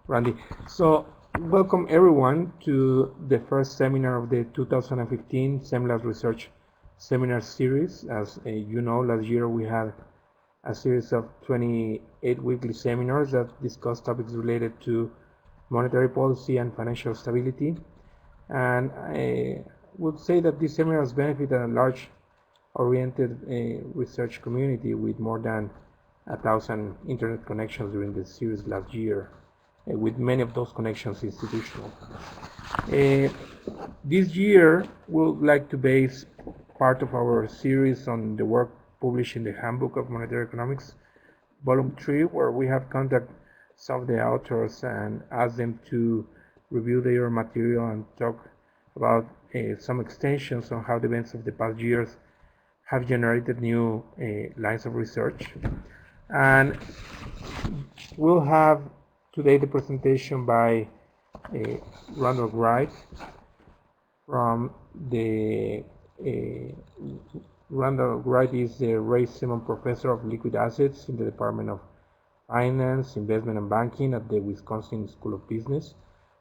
Randy. So, welcome everyone to the first seminar of the 2015 Centralized Research Seminar Series. As you know, last year we had a series of 28 weekly seminars that discuss topics related to monetary policy and financial stability. And I would say that these seminars benefit a large oriented research community with more than 1,000 internet connections during the series last year, with many of those connections institutional. This year, we would like to base part of our series on the work published in the Handbook of Monetary Economics, Volume 3, where we have contacted some of the authors and asked them to review their material and talk about some extensions on how the events of the past years have generated new lines of research. And we'll have today the presentation by Randall Wright from the Randall Wright is the Ray Simon Professor of Liquid Assets in the Department of Finance, Investment and Banking at the Wisconsin School of Business,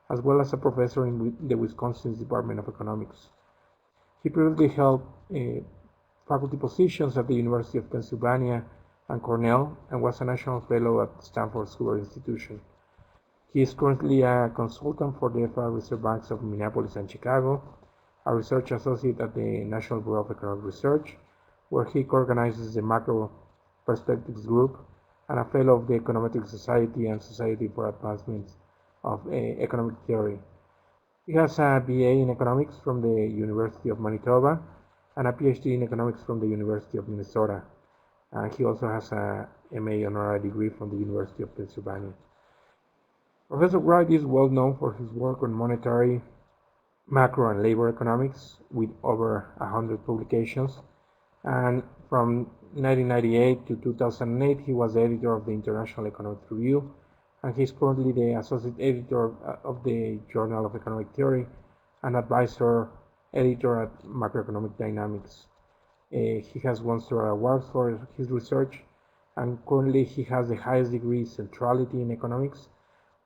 as well as a professor in the Wisconsin Department of Economics. He previously held faculty positions at the University of Pennsylvania and Cornell, and was a national fellow at Stanford's Hoover Institution. He is currently a consultant for the Federal Reserve Banks of Minneapolis and Chicago, a research associate at the National Bureau of Economic Research, where he co-organizes the Macro Perspectives Group, and a fellow of the Econometric Society and Society for Advancement of Economic Theory. He has a BA in economics from the University of Manitoba and a PhD in economics from the University of Minnesota. He also has a MA honorary degree from the University of Pennsylvania. Professor Wright is well known for his work on monetary, macro, and labor economics, with over 100 publications. And from 1998 to 2008, he was the editor of the International Economic Review, and he's currently the associate editor of the Journal of Economic Theory and advisor editor at Macroeconomic Dynamics. He has won several awards for his research, and currently he has the highest degree centrality in economics,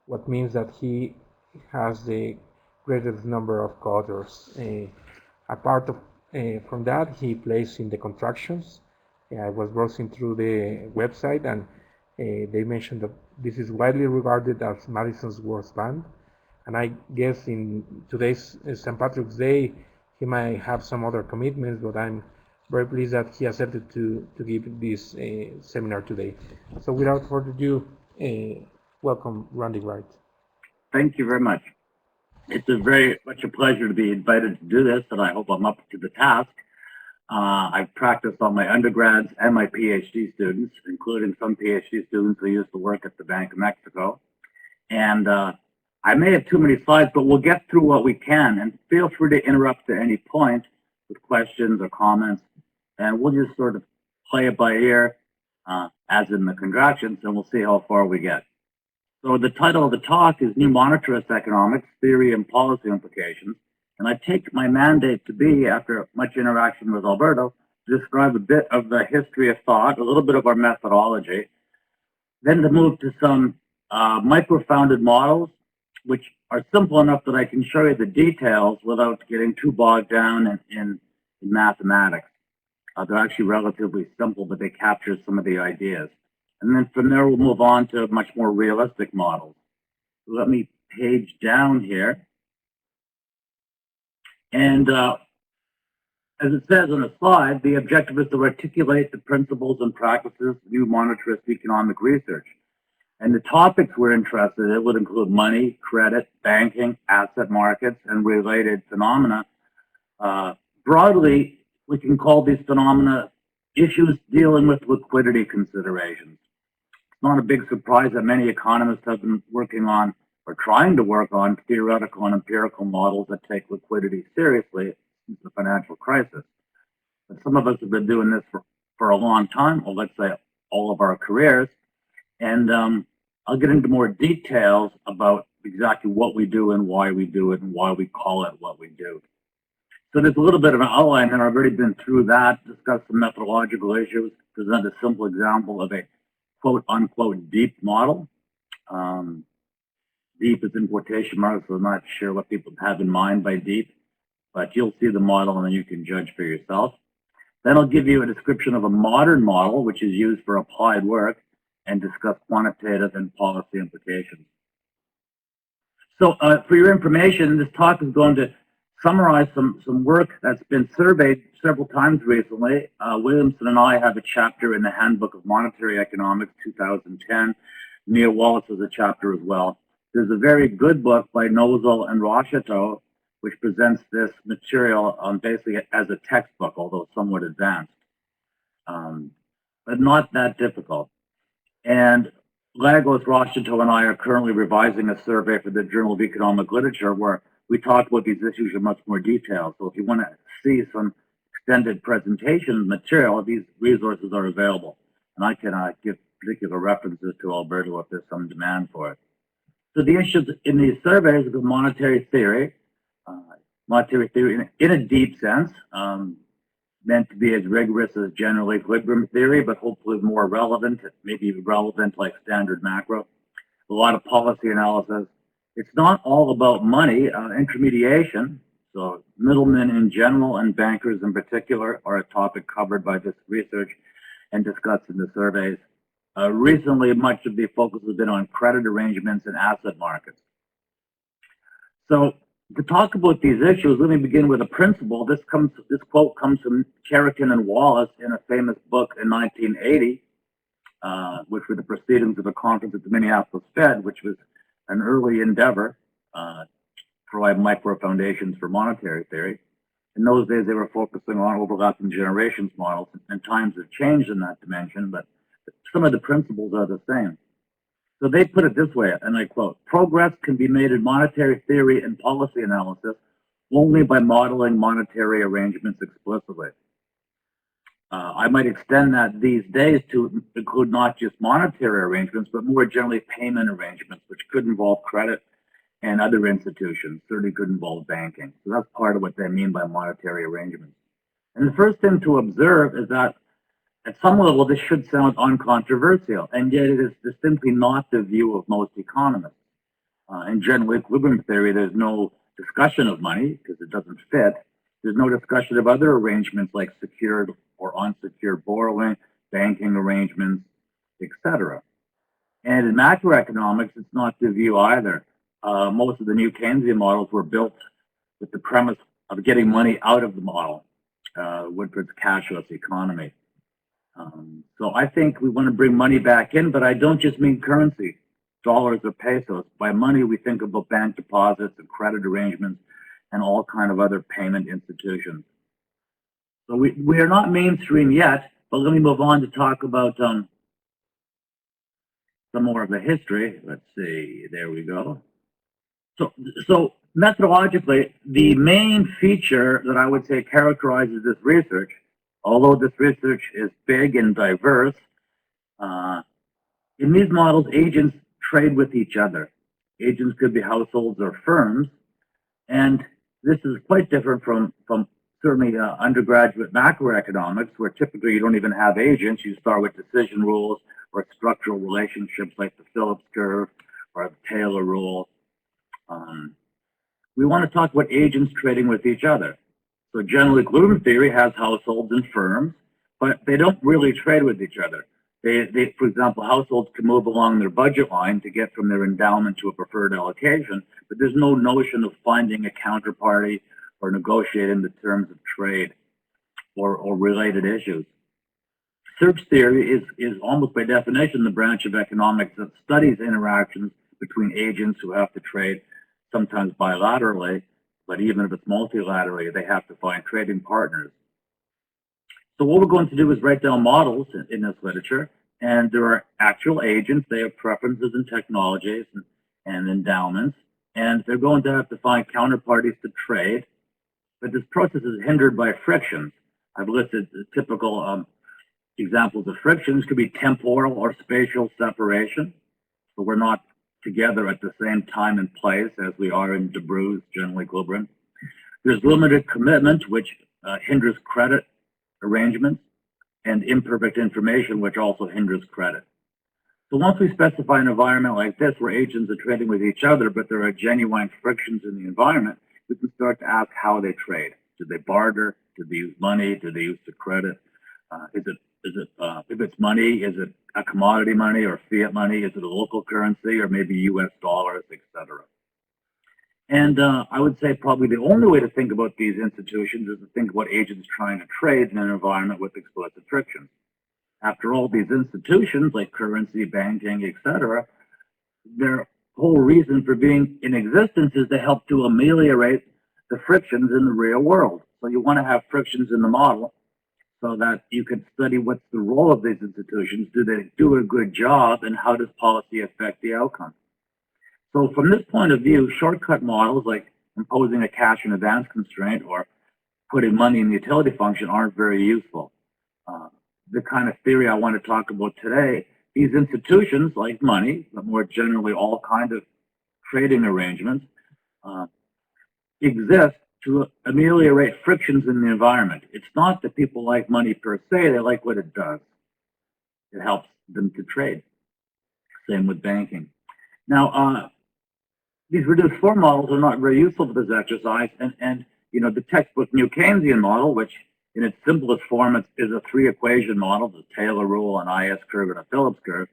what means that he has the greatest number of co-authors. Apart from that, he plays in the contractions. I was browsing through the website, and they mentioned that this is widely regarded as Madison's worst band. And I guess in today's St. Patrick's Day, he might have some other commitments, but I'm very pleased that he accepted to give this seminar today. So without further ado, welcome, Randy Wright. Thank you very much. It's very much a pleasure to be invited to do this, and I hope I'm up to the task. I've practiced on my undergrads and my PhD students, including some PhD students who used to work at the Bank of Mexico. And I may have too many slides, but we'll get through what we can. And feel free to interrupt at any point with questions or comments. And we'll just sort of play it by ear, as in the contractions, and we'll see how far we get. So the title of the talk is New Monetarist Economics, Theory and Policy Implications. And I take my mandate to be, after much interaction with Alberto, to describe a bit of the history of thought, a little bit of our methodology, then to move to some microfounded models, which are simple enough that I can show you the details without getting too bogged down in mathematics. They're actually relatively simple, but they capture some of the ideas. And then from there, we'll move on to much more realistic models. So let me page down here. And as it says on the slide, the objective is to articulate the principles and practices of new monetarist economic research. And the topics we're interested in would include money, credit, banking, asset markets, and related phenomena. Broadly, we can call these phenomena issues dealing with liquidity considerations. It's not a big surprise that many economists have been working on or trying to work on theoretical and empirical models that take liquidity seriously since the financial crisis. But some of us have been doing this for a long time, or let's say all of our careers. And I'll get into more details about exactly what we do and why we do it and why we call it what we do. So there's a little bit of an outline, and I've already been through that, discussed some methodological issues, present a simple example of a quote-unquote deep model. Deep is in quotation marks, so I'm not sure what people have in mind by deep, but you'll see the model and then you can judge for yourself. Then I'll give you a description of a modern model, which is used for applied work, and discuss quantitative and policy implications. So for your information, this talk is going to summarize some work that's been surveyed several times recently. Williamson and I have a chapter in the Handbook of Monetary Economics, 2010. Neil Wallace has a chapter as well. There's a very good book by Nozel and Rocheteau, which presents this material basically as a textbook, although somewhat advanced, but not that difficult. And Lagos, Rocheteau, and I are currently revising a survey for the Journal of Economic Literature where we talk about these issues in much more detail. So if you want to see some extended presentation material, these resources are available. And I can give particular references to Alberto if there's some demand for it. So the issues in these surveys are monetary theory in a deep sense, meant to be as rigorous as general equilibrium theory, but hopefully more relevant, maybe relevant like standard macro. A lot of policy analysis. It's not all about money. Intermediation, so middlemen in general and bankers in particular, are a topic covered by this research and discussed in the surveys. Recently, much of the focus has been on credit arrangements and asset markets. So to talk about these issues, let me begin with a principle. This quote comes from Kerrigan and Wallace in a famous book in 1980, which were the proceedings of a conference at the Minneapolis Fed, which was an early endeavor to provide microfoundations for monetary theory. In those days, they were focusing on overlapping generations models, and times have changed in that dimension, but some of the principles are the same. So they put it this way, and I quote, "Progress can be made in monetary theory and policy analysis only by modeling monetary arrangements explicitly." I might extend that these days to include not just monetary arrangements, but more generally payment arrangements, which could involve credit and other institutions, certainly could involve banking. So that's part of what they mean by monetary arrangements. And the first thing to observe is that at some level, this should sound uncontroversial, and yet it is distinctly not the view of most economists. In general equilibrium theory, there's no discussion of money because it doesn't fit. There's no discussion of other arrangements like secured or unsecured borrowing, banking arrangements, etc. And in macroeconomics, it's not the view either. Most of the new Keynesian models were built with the premise of getting money out of the model, Woodford's cashless economy. So I think we want to bring money back in, but I don't just mean currency, dollars or pesos. By money, we think about bank deposits and credit arrangements and all kind of other payment institutions. So we are not mainstream yet, but let me move on to talk about some more of the history. Let's see, there we go. So methodologically, the main feature that I would say characterizes this research, although this research is big and diverse, in these models, agents trade with each other. Agents could be households or firms, and this is quite different from certainly undergraduate macroeconomics, where typically you don't even have agents. You start with decision rules or structural relationships like the Phillips curve or the Taylor rule. We want to talk about agents trading with each other. So general equilibrium theory has households and firms, but they don't really trade with each other. They, for example, households can move along their budget line to get from their endowment to a preferred allocation, but there's no notion of finding a counterparty or negotiating the terms of trade or related issues. Search theory is almost by definition the branch of economics that studies interactions between agents who have to trade, sometimes bilaterally, but even if it's multilaterally, they have to find trading partners. So what we're going to do is write down models in this literature, and there are actual agents. They have preferences and technologies and endowments, and they're going to have to find counterparties to trade. But this process is hindered by frictions. I've listed the typical examples of frictions. Could be temporal or spatial separation. So we're not together at the same time and place as we are in de Bru's general equilibrium. There's limited commitment, which hinders credit arrangements, and imperfect information, which also hinders credit. So once we specify an environment like this where agents are trading with each other, but there are genuine frictions in the environment, we can start to ask how they trade. Do they barter? Do they use money? Do they use the credit? If it's money, is it a commodity money or fiat money? Is it a local currency or maybe U.S. dollars, etc.? And I would say probably the only way to think about these institutions is to think about agents trying to trade in an environment with explicit frictions. After all, these institutions like currency, banking, etc., their whole reason for being in existence is to help to ameliorate the frictions in the real world. So you want to have frictions in the model so that you can study what's the role of these institutions, do they do a good job, and how does policy affect the outcome. So from this point of view, shortcut models like imposing a cash in advance constraint or putting money in the utility function aren't very useful. The kind of theory I want to talk about today, these institutions like money, but more generally all kinds of trading arrangements, exist to ameliorate frictions in the environment. It's not that people like money per se, they like what it does. It helps them to trade. Same with banking. Now, these reduced form models are not very useful for this exercise, and the textbook New Keynesian model, which in its simplest form is a three-equation model, the Taylor rule, an IS curve, and a Phillips curve.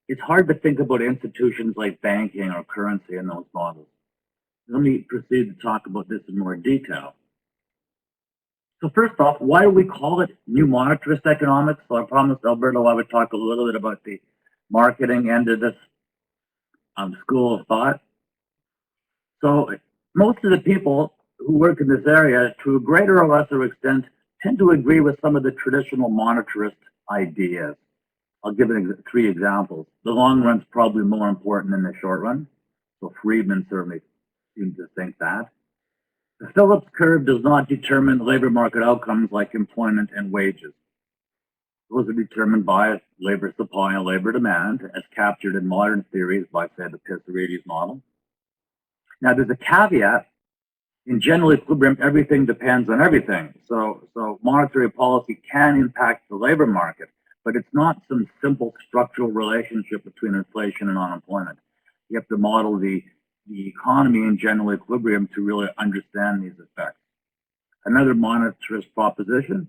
It's hard to think about institutions like banking or currency in those models. Let me proceed to talk about this in more detail. So first off, why do we call it New Monetarist Economics? So I promised Alberto I would talk a little bit about the marketing end of this school of thought. So most of the people who work in this area, to a greater or lesser extent, tend to agree with some of the traditional monetarist ideas. I'll give three examples. The long run's probably more important than the short run. So Friedman certainly seems to think that. The Phillips curve does not determine labor market outcomes like employment and wages. Those are determined by labor supply and labor demand, as captured in modern theories like, say, the Pissarides model. Now, there's a caveat. In general equilibrium, everything depends on everything. So monetary policy can impact the labor market, but it's not some simple structural relationship between inflation and unemployment. You have to model the economy in general equilibrium to really understand these effects. Another monetarist proposition,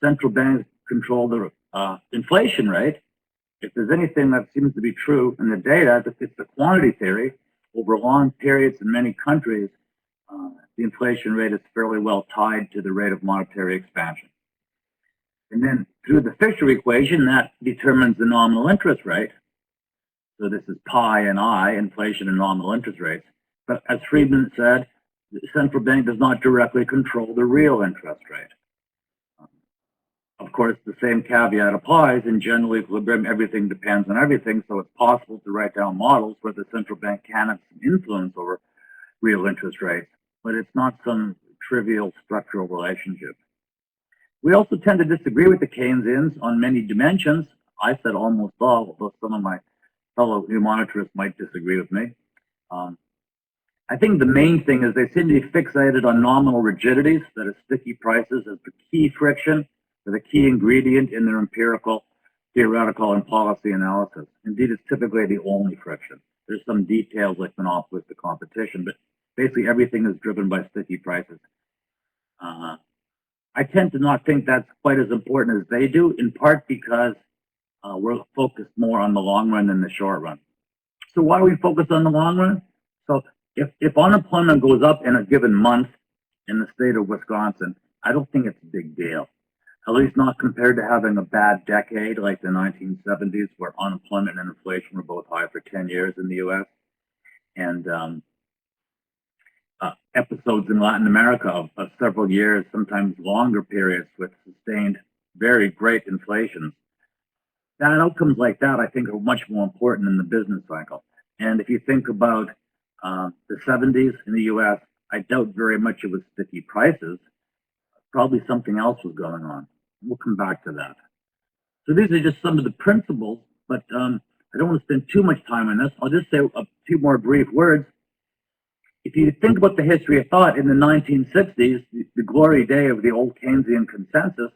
central banks control the inflation rate. If there's anything that seems to be true in the data, it's the quantity theory. Over long periods in many countries, the inflation rate is fairly well tied to the rate of monetary expansion. And then through the Fisher equation, that determines the nominal interest rate. So this is pi and I, inflation and nominal interest rates. But as Friedman said, the central bank does not directly control the real interest rate. Of course, the same caveat applies. In general equilibrium, everything depends on everything, so it's possible to write down models where the central bank can have some influence over real interest rates, but it's not some trivial structural relationship. We also tend to disagree with the Keynesians on many dimensions. I said almost all, although some of my fellow new monetarists might disagree with me. I think the main thing is they seem to be fixated on nominal rigidities, that is sticky prices, as the key friction, or the key ingredient in their empirical, theoretical, and policy analysis. Indeed, it's typically the only friction. There's some details like monopolistic competition, but basically everything is driven by sticky prices. I tend to not think that's quite as important as they do, in part because we're focused more on the long run than the short run. So why do we focus on the long run? So if unemployment goes up in a given month in the state of Wisconsin, I don't think it's a big deal. At least not compared to having a bad decade like the 1970s, where unemployment and inflation were both high for 10 years in the U.S. And episodes in Latin America of several years, sometimes longer periods with sustained, very great inflation. That outcomes like that, I think, are much more important in the business cycle. And if you think about the 70s in the U.S., I doubt very much it was sticky prices. Probably something else was going on. We'll come back to that. So these are just some of the principles, but I don't want to spend too much time on this. I'll just say a few more brief words. If you think about the history of thought in the 1960s, the glory day of the old Keynesian consensus,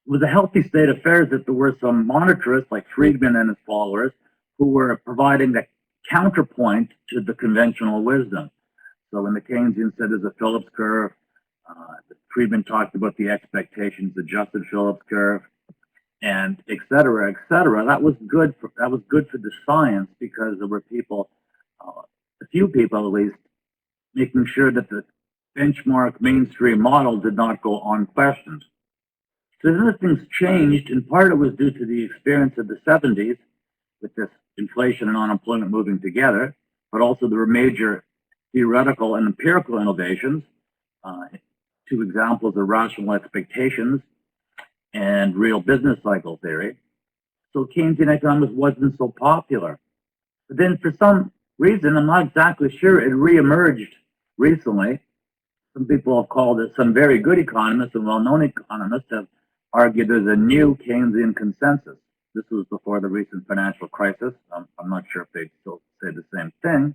It was a healthy state of affairs that there were some monetarists like Friedman and his followers who were providing the counterpoint to the conventional wisdom. So when the Keynesian said there's a Phillips curve, Friedman talked about the expectations adjusted Phillips curve, and et cetera, et cetera. That was good for the science, because there were people, a few people at least, making sure that the benchmark mainstream model did not go unquestioned. So then things changed. In part, it was due to the experience of the 70s with this inflation and unemployment moving together, but also there were major theoretical and empirical innovations. Two examples are rational expectations and real business cycle theory. So Keynesian economics wasn't so popular. But then for some reason, I'm not exactly sure, it reemerged recently. Some people have called it, some very good economists and well-known economists have argued there's a new Keynesian consensus. This was before the recent financial crisis. I'm not sure if they still say the same thing.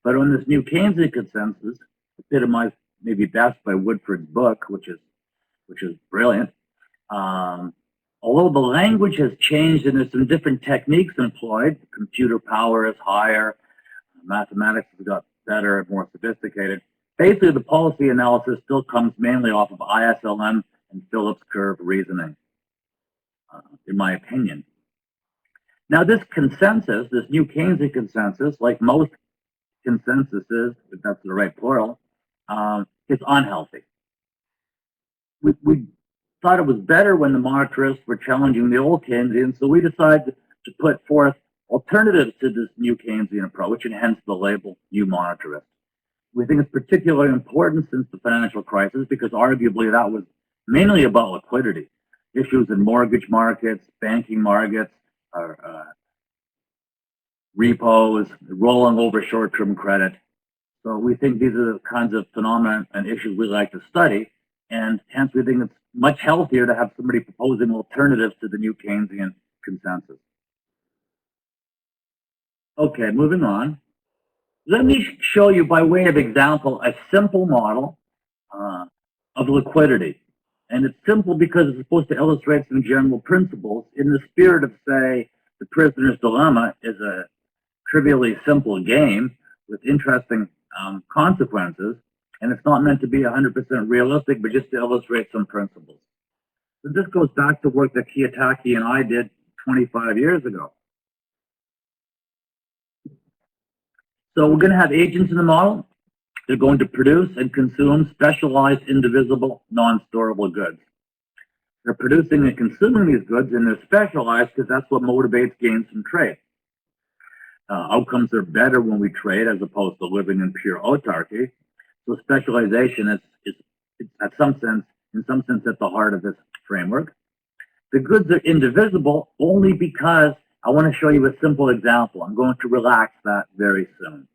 But on this new Keynesian consensus, epitomized maybe best by Woodford's book, which is brilliant. Although the language has changed and there's some different techniques employed, computer power is higher, mathematics has got better and more sophisticated. Basically, the policy analysis still comes mainly off of ISLM and Phillips curve reasoning, in my opinion. Now, this consensus, this new Keynesian consensus, like most consensuses, if that's the right plural, is unhealthy. We thought it was better when the monetarists were challenging the old Keynesian, so we decided to put forth alternatives to this new Keynesian approach, and hence the label New Monetarist. We think it's particularly important since the financial crisis, because arguably that was mainly about liquidity. Issues in mortgage markets, banking markets, repos, rolling over short-term credit. So we think these are the kinds of phenomena and issues we like to study, and hence we think it's much healthier to have somebody proposing alternatives to the new Keynesian consensus. Okay, moving on. Let me show you, by way of example, a simple model of liquidity. And it's simple because it's supposed to illustrate some general principles in the spirit of, say, the prisoner's dilemma is a trivially simple game with interesting consequences, and it's not meant to be 100% realistic, but just to illustrate some principles. So this goes back to work that Kiyotaki and I did 25 years ago. So we're going to have agents in the model. They're going to produce and consume specialized, indivisible, non-storable goods. They're producing and consuming these goods, and they're specialized because that's what motivates gains from trade. Outcomes are better when we trade as opposed to living in pure autarky. So specialization is in some sense at the heart of this framework. The goods are indivisible only because I want to show you a simple example. I'm going to relax that very soon.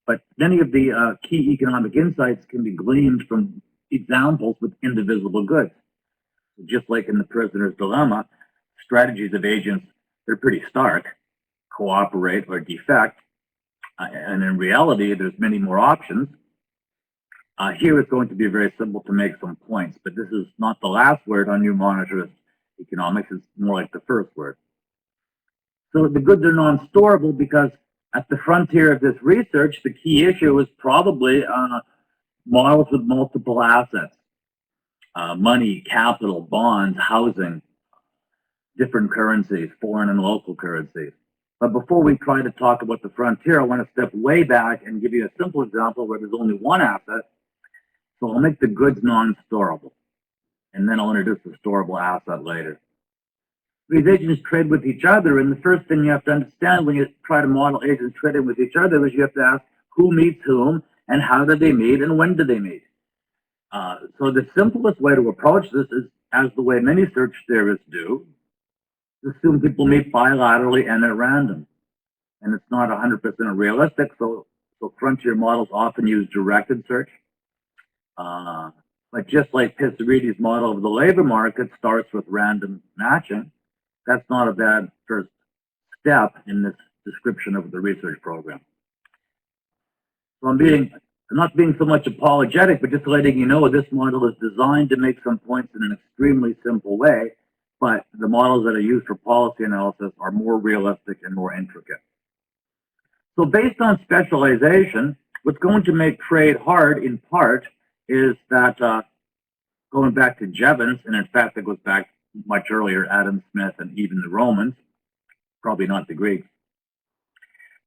But many of the key economic insights can be gleaned from examples with indivisible goods. Just like in the prisoner's dilemma, strategies of agents, they're pretty stark: cooperate or defect. And in reality, there's many more options. Here it's going to be very simple to make some points, but this is not the last word on New Monetarist Economics. It's more like the first word. So the goods are non-storable because at the frontier of this research, the key issue is probably models with multiple assets. Money, capital, bonds, housing, different currencies, foreign and local currencies. But before we try to talk about the frontier, I want to step way back and give you a simple example where there's only one asset. So I'll make the goods non-storable, and then I'll introduce the storable asset later. These agents trade with each other, and the first thing you have to understand when you try to model agents trading with each other is you have to ask who meets whom, and how do they meet, and when do they meet. So the simplest way to approach this is, as the way many search theorists do, assume people meet bilaterally and at random. And it's not 100% realistic, so frontier models often use directed search. But just like Pissarides' model of the labor market starts with random matching, that's not a bad first step in this description of the research program. So I'm not being so much apologetic, but just letting you know this model is designed to make some points in an extremely simple way but the models that are used for policy analysis are more realistic and more intricate. So based on specialization, what's going to make trade hard in part is that going back to Jevons, and in fact it goes back much earlier, Adam Smith and even the Romans, probably not the Greeks,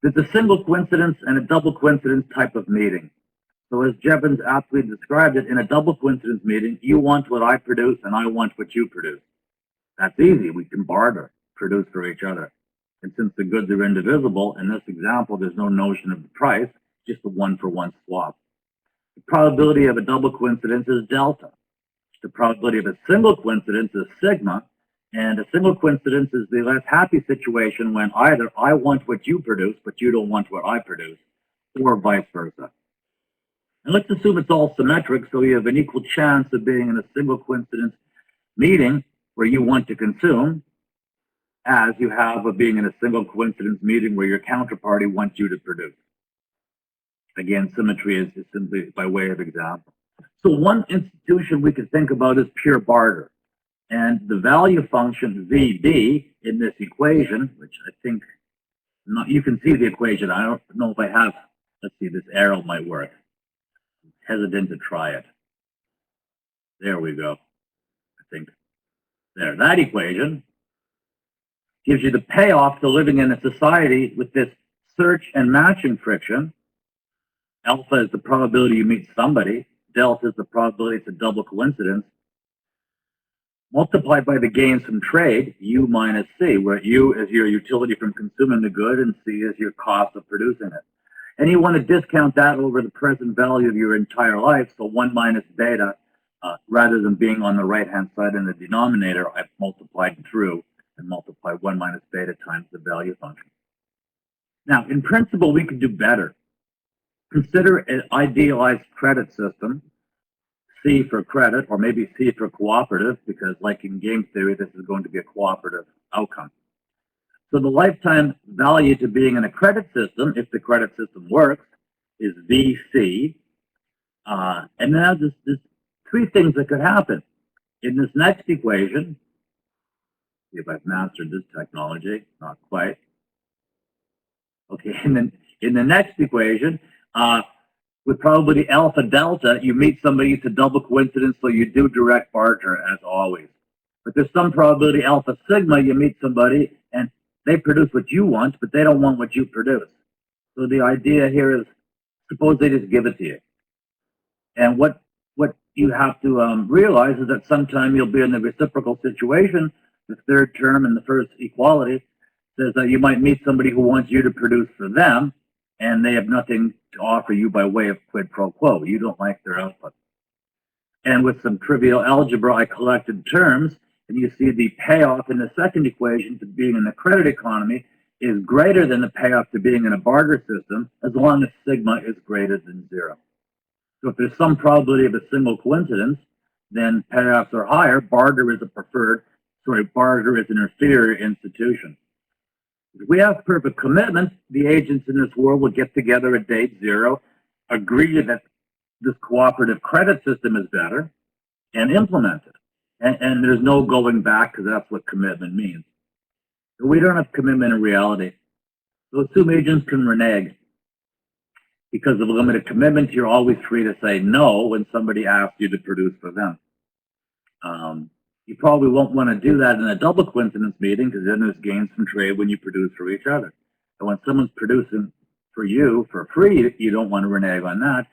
there's a single coincidence and a double coincidence type of meeting. So as Jevons aptly described it, in a double coincidence meeting, you want what I produce and I want what you produce. That's easy. We can barter, produce for each other. And since the goods are indivisible, in this example, there's no notion of the price, just a one-for-one swap. The probability of a double coincidence is delta. The probability of a single coincidence is sigma, and a single coincidence is the less happy situation when either I want what you produce, but you don't want what I produce, or vice versa. And let's assume it's all symmetric, so you have an equal chance of being in a single coincidence meeting where you want to consume, as you have of being in a single coincidence meeting where your counterparty wants you to produce. Again, symmetry is simply by way of example. So one institution we could think about is pure barter. And the value function VB in this equation, which I think, you can see the equation. I don't know if I have, let's see, this arrow might work. I'm hesitant to try it. There we go. I think there, that equation gives you the payoff to living in a society with this search and matching friction. Alpha is the probability you meet somebody. Delta is the probability it's a double coincidence. Multiplied by the gains from trade, U minus C, where U is your utility from consuming the good and C is your cost of producing it. And you want to discount that over the present value of your entire life, so 1 minus beta, rather than being on the right-hand side in the denominator, I've multiplied through and multiply 1 minus beta times the value function. Now, in principle, we could do better. Consider an idealized credit system, C for credit, or maybe C for cooperative, because like in game theory, this is going to be a cooperative outcome. So the lifetime value to being in a credit system, if the credit system works, is VC. And now there's three things that could happen. In this next equation, see if I've mastered this technology, not quite. Okay, and then in the next equation, with probability alpha delta, you meet somebody, it's a double coincidence, so you do direct barter as always. But there's some probability alpha sigma, you meet somebody and they produce what you want, but they don't want what you produce. So the idea here is, suppose they just give it to you. And what you have to realize is that sometime you'll be in the reciprocal situation. The third term in the first equality says that you might meet somebody who wants you to produce for them, and they have nothing to offer you by way of quid pro quo. You don't like their output. And with some trivial algebra, I collected terms, and you see the payoff in the second equation to being in the credit economy is greater than the payoff to being in a barter system, as long as sigma is greater than 0. So if there's some probability of a single coincidence, then payoffs are higher. Barter is barter is an inferior institution. If we have perfect commitment, the agents in this world will get together at date 0, agree that this cooperative credit system is better, and implement it. And there's no going back, because that's what commitment means. But we don't have commitment in reality. So assume agents can renege. Because of limited commitment, you're always free to say no when somebody asks you to produce for them. You probably won't want to do that in a double coincidence meeting, because then there's gains from trade when you produce for each other. And when someone's producing for you for free, you don't want to renege on that.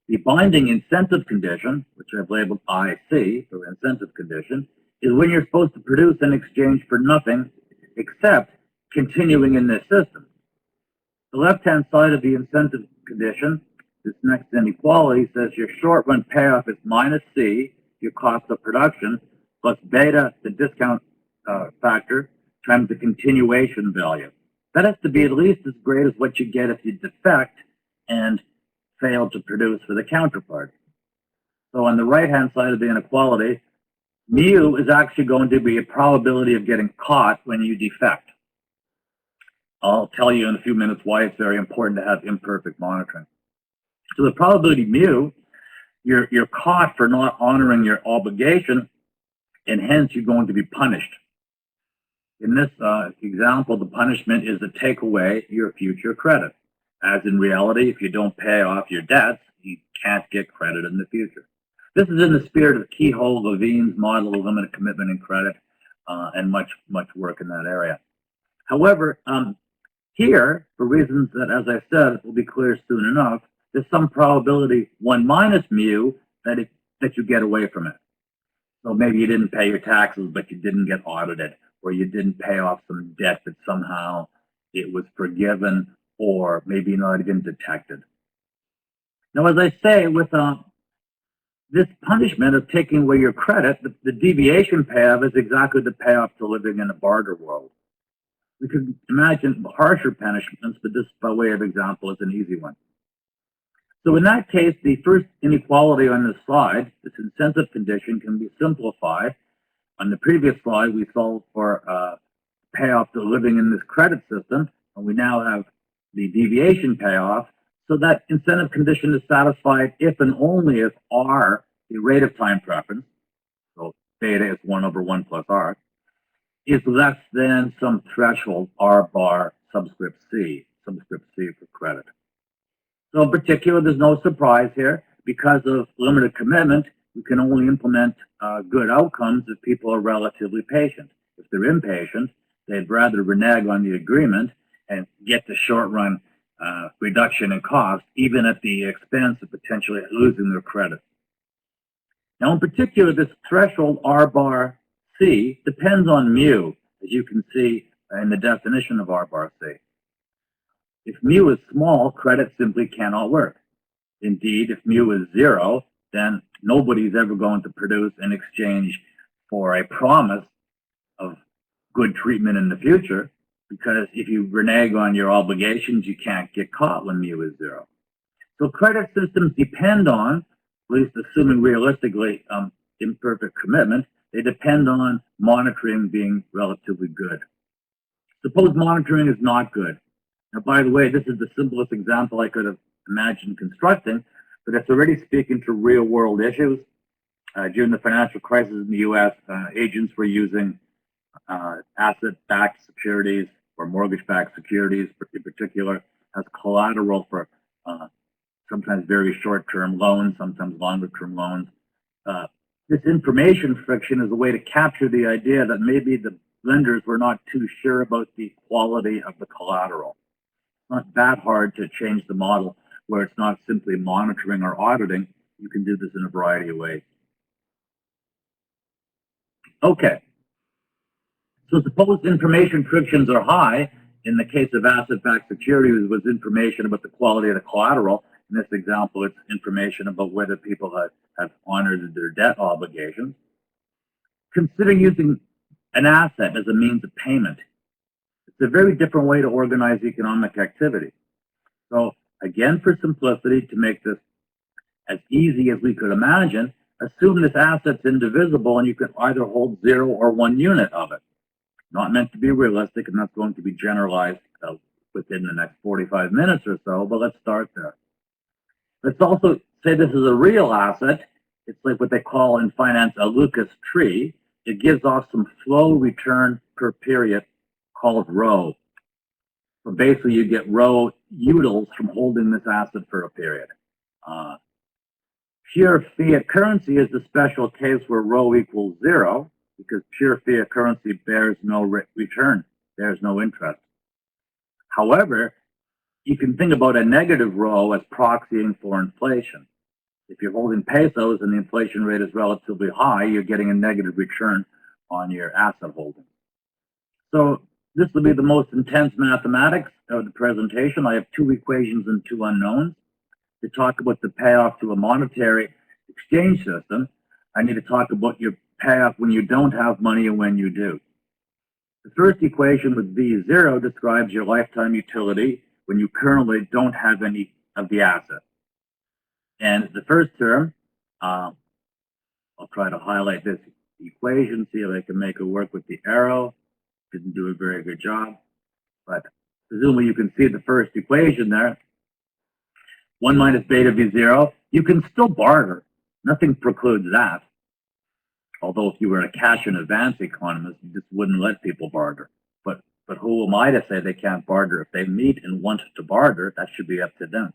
The binding incentive condition, which I've labeled IC for incentive condition, is when you're supposed to produce in exchange for nothing except continuing in this system. The left-hand side of the incentive condition, this next inequality, says your short-run payoff is minus C, your cost of production, plus beta, the discount factor, times the continuation value. That has to be at least as great as what you get if you defect and fail to produce for the counterpart. So on the right-hand side of the inequality, mu is actually going to be a probability of getting caught when you defect. I'll tell you in a few minutes why it's very important to have imperfect monitoring. So the probability mu, you're caught for not honoring your obligation, and hence you're going to be punished. In this example, the punishment is to take away your future credit. As in reality, if you don't pay off your debts, you can't get credit in the future. This is in the spirit of Keyhole-Levine's model of limited commitment and credit, and much work in that area. However, here, for reasons that, as I said, will be clear soon enough, there's some probability 1 minus mu that you get away from it. So maybe you didn't pay your taxes, but you didn't get audited, or you didn't pay off some debt that somehow it was forgiven, or maybe not even detected. Now, as I say, with this punishment of taking away your credit, the deviation payoff is exactly the payoff to living in a barter world. We could imagine harsher punishments, but this, by way of example, is an easy one. So in that case, the first inequality on this slide, this incentive condition, can be simplified. On the previous slide, we solved for payoff to living in this credit system, and we now have the deviation payoff. So that incentive condition is satisfied if and only if R, the rate of time preference, so beta is 1 over 1 plus R, is less than some threshold R bar subscript C for credit. So in particular, there's no surprise here. Because of limited commitment, we can only implement good outcomes if people are relatively patient. If they're impatient, they'd rather renege on the agreement and get the short-run reduction in cost, even at the expense of potentially losing their credit. Now, in particular, this threshold R bar C depends on mu, as you can see in the definition of R bar C. If mu is small, credit simply cannot work. Indeed, if mu is 0, then nobody's ever going to produce in exchange for a promise of good treatment in the future, because if you renege on your obligations, you can't get caught when mu is 0. So credit systems depend on, at least assuming realistically imperfect commitment, they depend on monitoring being relatively good. Suppose monitoring is not good. Now, by the way, this is the simplest example I could have imagined constructing, but it's already speaking to real-world issues. During the financial crisis in the U.S., agents were using asset-backed securities or mortgage-backed securities, in particular, as collateral for sometimes very short-term loans, sometimes longer-term loans. This information friction is a way to capture the idea that maybe the lenders were not too sure about the quality of the collateral. It's not that hard to change the model where it's not simply monitoring or auditing. You can do this in a variety of ways. Okay. So suppose information frictions are high. In the case of asset-backed securities, it was information about the quality of the collateral. In this example, it's information about whether people have honored their debt obligations. Consider using an asset as a means of payment. It's a very different way to organize economic activity. So again, for simplicity, to make this as easy as we could imagine, assume this asset's indivisible and you can either hold 0 or 1 unit of it. Not meant to be realistic, and that's going to be generalized within the next 45 minutes or so, but let's start there. Let's also say this is a real asset. It's like what they call in finance a Lucas tree. It gives off some flow return per period called rho. So basically you get rho utils from holding this asset for a period. Pure fiat currency is the special case where rho equals 0, because pure fiat currency bears no return, bears no interest. However, you can think about a negative rho as proxying for inflation. If you're holding pesos and the inflation rate is relatively high, you're getting a negative return on your asset holdings. So this will be the most intense mathematics of the presentation. I have 2 equations and 2 unknowns. To talk about the payoff to a monetary exchange system, I need to talk about your payoff when you don't have money and when you do. The first equation with V0 describes your lifetime utility when you currently don't have any of the asset. And the first term, I'll try to highlight this equation, see if I can make it work with the arrow. Didn't do a very good job, but presumably you can see the first equation there. 1 minus beta V0, you can still barter. Nothing precludes that. Although if you were a cash in advance economist, you just wouldn't let people barter. But who am I to say they can't barter? If they meet and want to barter, that should be up to them.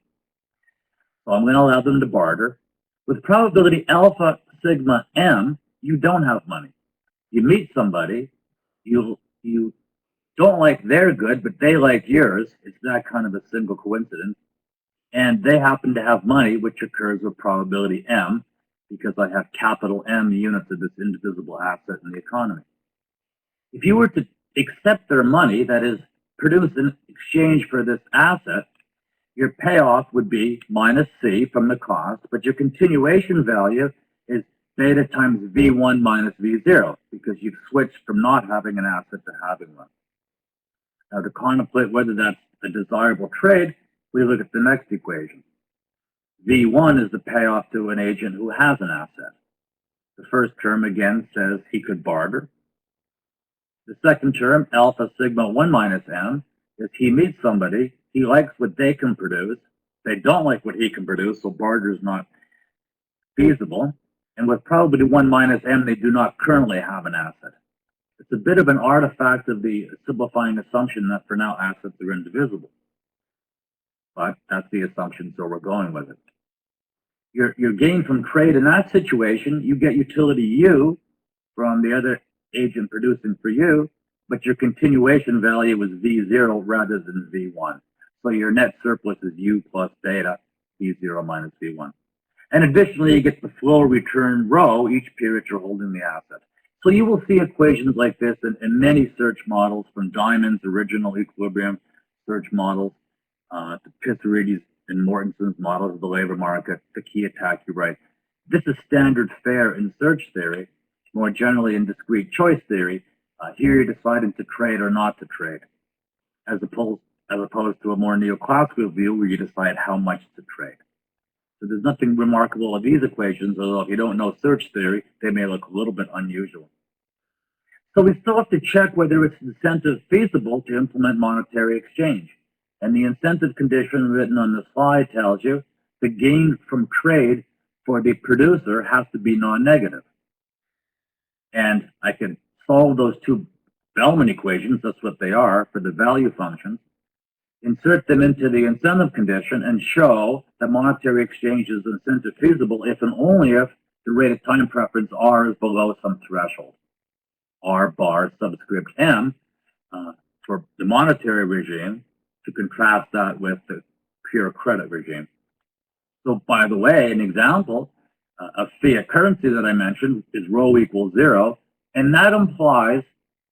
So I'm going to allow them to barter. With probability alpha sigma m, you don't have money. You meet somebody, you don't like their good, but they like yours. It's that kind of a single coincidence. And they happen to have money, which occurs with probability m, because I have capital M units of this indivisible asset in the economy. If you were to accept their money, that is, produce in exchange for this asset, your payoff would be minus C from the cost, but your continuation value is beta times V1 minus V0, because you've switched from not having an asset to having one. Now, to contemplate whether that's a desirable trade, we look at the next equation. V1 is the payoff to an agent who has an asset. The first term, again, says he could barter. The second term, alpha sigma 1 minus m, is he meets somebody, he likes what they can produce, they don't like what he can produce, so barter is not feasible, and with probability 1 minus m, they do not currently have an asset. It's a bit of an artifact of the simplifying assumption that for now assets are indivisible. But that's the assumption, so we're going with it. Your gain from trade in that situation, you get utility U from the other agent producing for you, but your continuation value is V0 rather than V1. So your net surplus is U plus beta, V0 minus V1. And additionally, you get the flow return rho each period you're holding the asset. So you will see equations like this in many search models, from Diamond's original equilibrium search models to Pitharides and Mortenson's models of the labor market, to Kiyotaki Wright. This is standard fare in search theory. More generally in discrete choice theory, here you're deciding to trade or not to trade, as opposed to a more neoclassical view where you decide how much to trade. So there's nothing remarkable of these equations, although if you don't know search theory, they may look a little bit unusual. So we still have to check whether it's incentive feasible to implement monetary exchange. And the incentive condition written on the slide tells you the gain from trade for the producer has to be non-negative. And I can solve those two Bellman equations, that's what they are, for the value functions, insert them into the incentive condition, and show that monetary exchange is incentive feasible if and only if the rate of time preference R is below some threshold. R bar subscript M for the monetary regime, to contrast that with the pure credit regime. So by the way, an example of fiat currency that I mentioned is rho equals 0, and that implies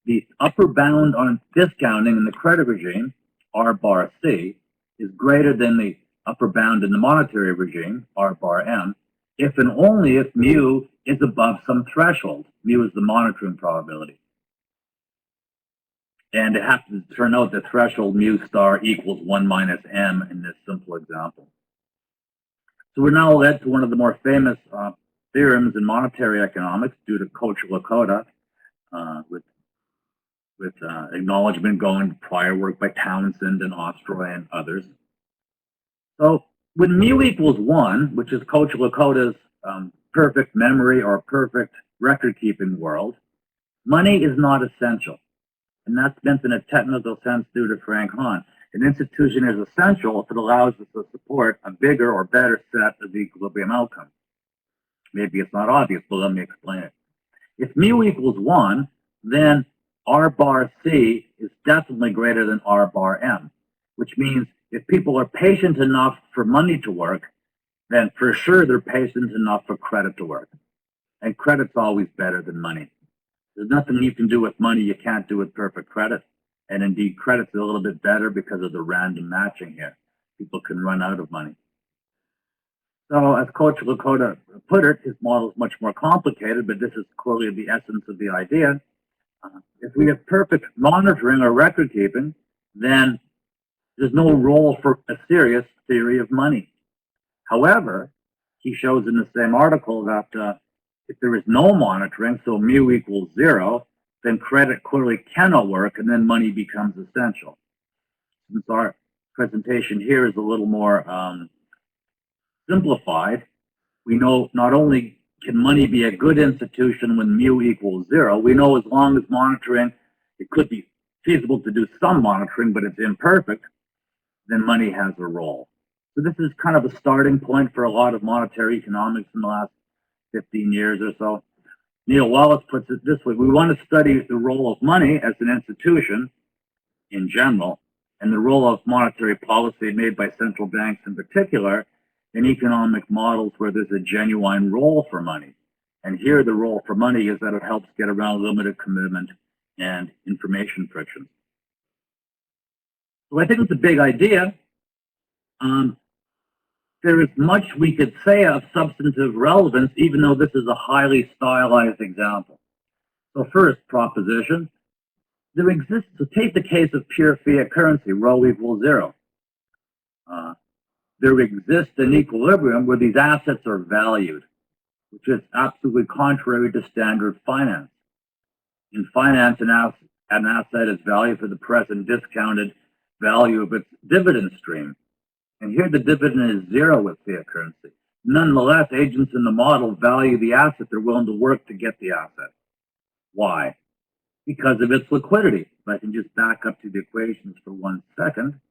the upper bound on discounting in the credit regime, R bar C, is greater than the upper bound in the monetary regime, R bar M, if and only if mu is above some threshold. Mu is the monitoring probability. And it has to turn out that threshold mu star equals 1 minus m in this simple example. So we're now led to one of the more famous theorems in monetary economics due to Koch-Lakota, with acknowledgement going to prior work by Townsend and Ostroy and others. So when mu equals 1, which is Koch-Lakota's perfect memory or perfect record-keeping world, money is not essential. And that's meant in a technical sense due to Frank Hahn. An institution is essential if it allows us to support a bigger or better set of equilibrium outcomes. Maybe it's not obvious, but let me explain it. If mu equals 1, then R bar C is definitely greater than R bar M, which means if people are patient enough for money to work, then for sure they're patient enough for credit to work. And credit's always better than money. There's nothing you can do with money you can't do with perfect credit. And indeed, credit's a little bit better because of the random matching here. People can run out of money. So as Koch-Lakota put it, his model is much more complicated, but this is clearly the essence of the idea. If we have perfect monitoring or record keeping, then there's no role for a serious theory of money. However, he shows in the same article that if there is no monitoring, so mu equals 0, then credit clearly cannot work, and then money becomes essential. Since our presentation here is a little more simplified, we know not only can money be a good institution when mu equals 0? We know as long as monitoring, it could be feasible to do some monitoring, but it's imperfect, then money has a role. So this is kind of a starting point for a lot of monetary economics in the last 15 years or so. Neil Wallace puts it this way: we want to study the role of money as an institution in general, and the role of monetary policy made by central banks in particular in economic models where there's a genuine role for money. And here the role for money is that it helps get around limited commitment and information friction. So I think it's a big idea. There is much we could say of substantive relevance, even though this is a highly stylized example. So first, proposition. There exists, so take the case of pure fiat currency, rho equals 0. There exists an equilibrium where these assets are valued, which is absolutely contrary to standard finance. In finance, an asset is valued for the present discounted value of its dividend stream. And here the dividend is 0 with fiat currency. Nonetheless, agents in the model value the asset. They're willing to work to get the asset. Why? Because of its liquidity. If I can just back up to the equations for 1 second.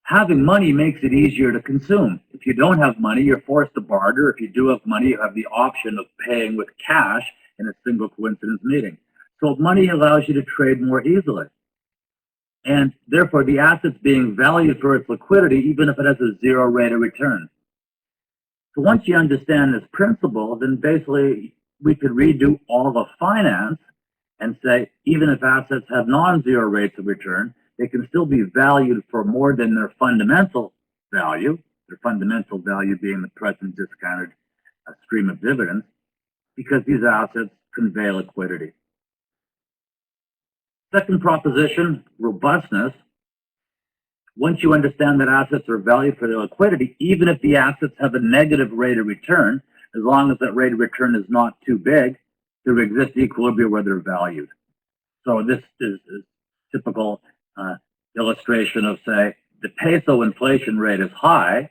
Having money makes it easier to consume. If you don't have money, you're forced to barter. If you do have money, you have the option of paying with cash in a single coincidence meeting. So money allows you to trade more easily. And therefore, the asset's being valued for its liquidity, even if it has a 0 rate of return. So once you understand this principle, then basically we could redo all of finance and say, even if assets have non-zero rates of return, they can still be valued for more than their fundamental value being the present discounted stream of dividends, because these assets convey liquidity. Second proposition, robustness. Once you understand that assets are valued for their liquidity, even if the assets have a negative rate of return, as long as that rate of return is not too big, there exists equilibrium where they're valued. So this is typical illustration of, say, the peso inflation rate is high,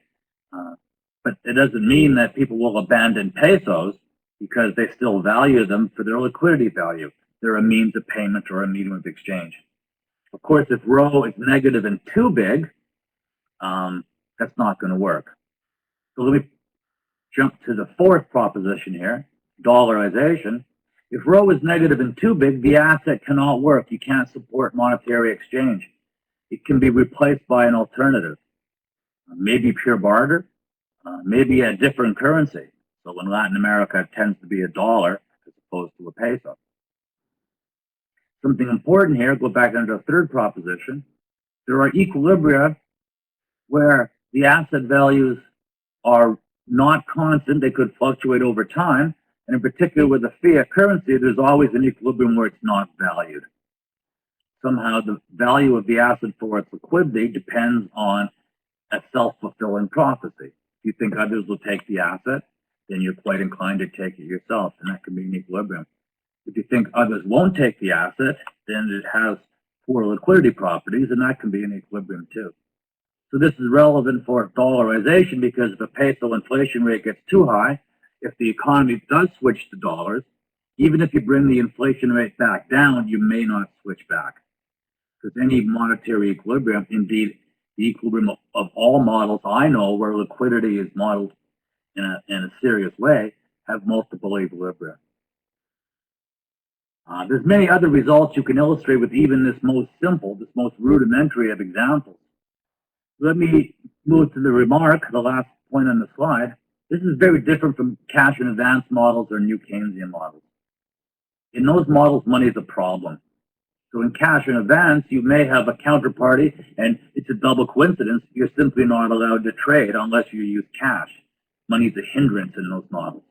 but it doesn't mean that people will abandon pesos because they still value them for their liquidity value. They're a means of payment or a medium of exchange. Of course, if rho is negative and too big, that's not going to work. So let me jump to the fourth proposition here, dollarization. If rho is negative and too big, the asset cannot work. You can't support monetary exchange. It can be replaced by an alternative, maybe pure barter, maybe a different currency. So in Latin America, it tends to be a dollar as opposed to a peso. Something important here, go back into the third proposition. There are equilibria where the asset values are not constant. They could fluctuate over time. And in particular with the fiat currency, there's always an equilibrium where it's not valued. Somehow the value of the asset for its liquidity depends on a self-fulfilling prophecy. If you think others will take the asset, then you're quite inclined to take it yourself, and that can be an equilibrium. If you think others won't take the asset, then it has poor liquidity properties, and that can be an equilibrium too. So this is relevant for dollarization because if the peso inflation rate gets too high, if the economy does switch to dollars, even if you bring the inflation rate back down, you may not switch back. Because any monetary equilibrium, indeed the equilibrium of all models I know where liquidity is modeled in a serious way, have multiple equilibria. There's many other results you can illustrate with even this most simple, this most rudimentary of examples. Let me move to the remark, the last point on the slide. This is very different from cash and advance models or new Keynesian models. In those models, money is a problem. So in cash and advance, you may have a counterparty, and it's a double coincidence. You're simply not allowed to trade unless you use cash. Money is a hindrance in those models.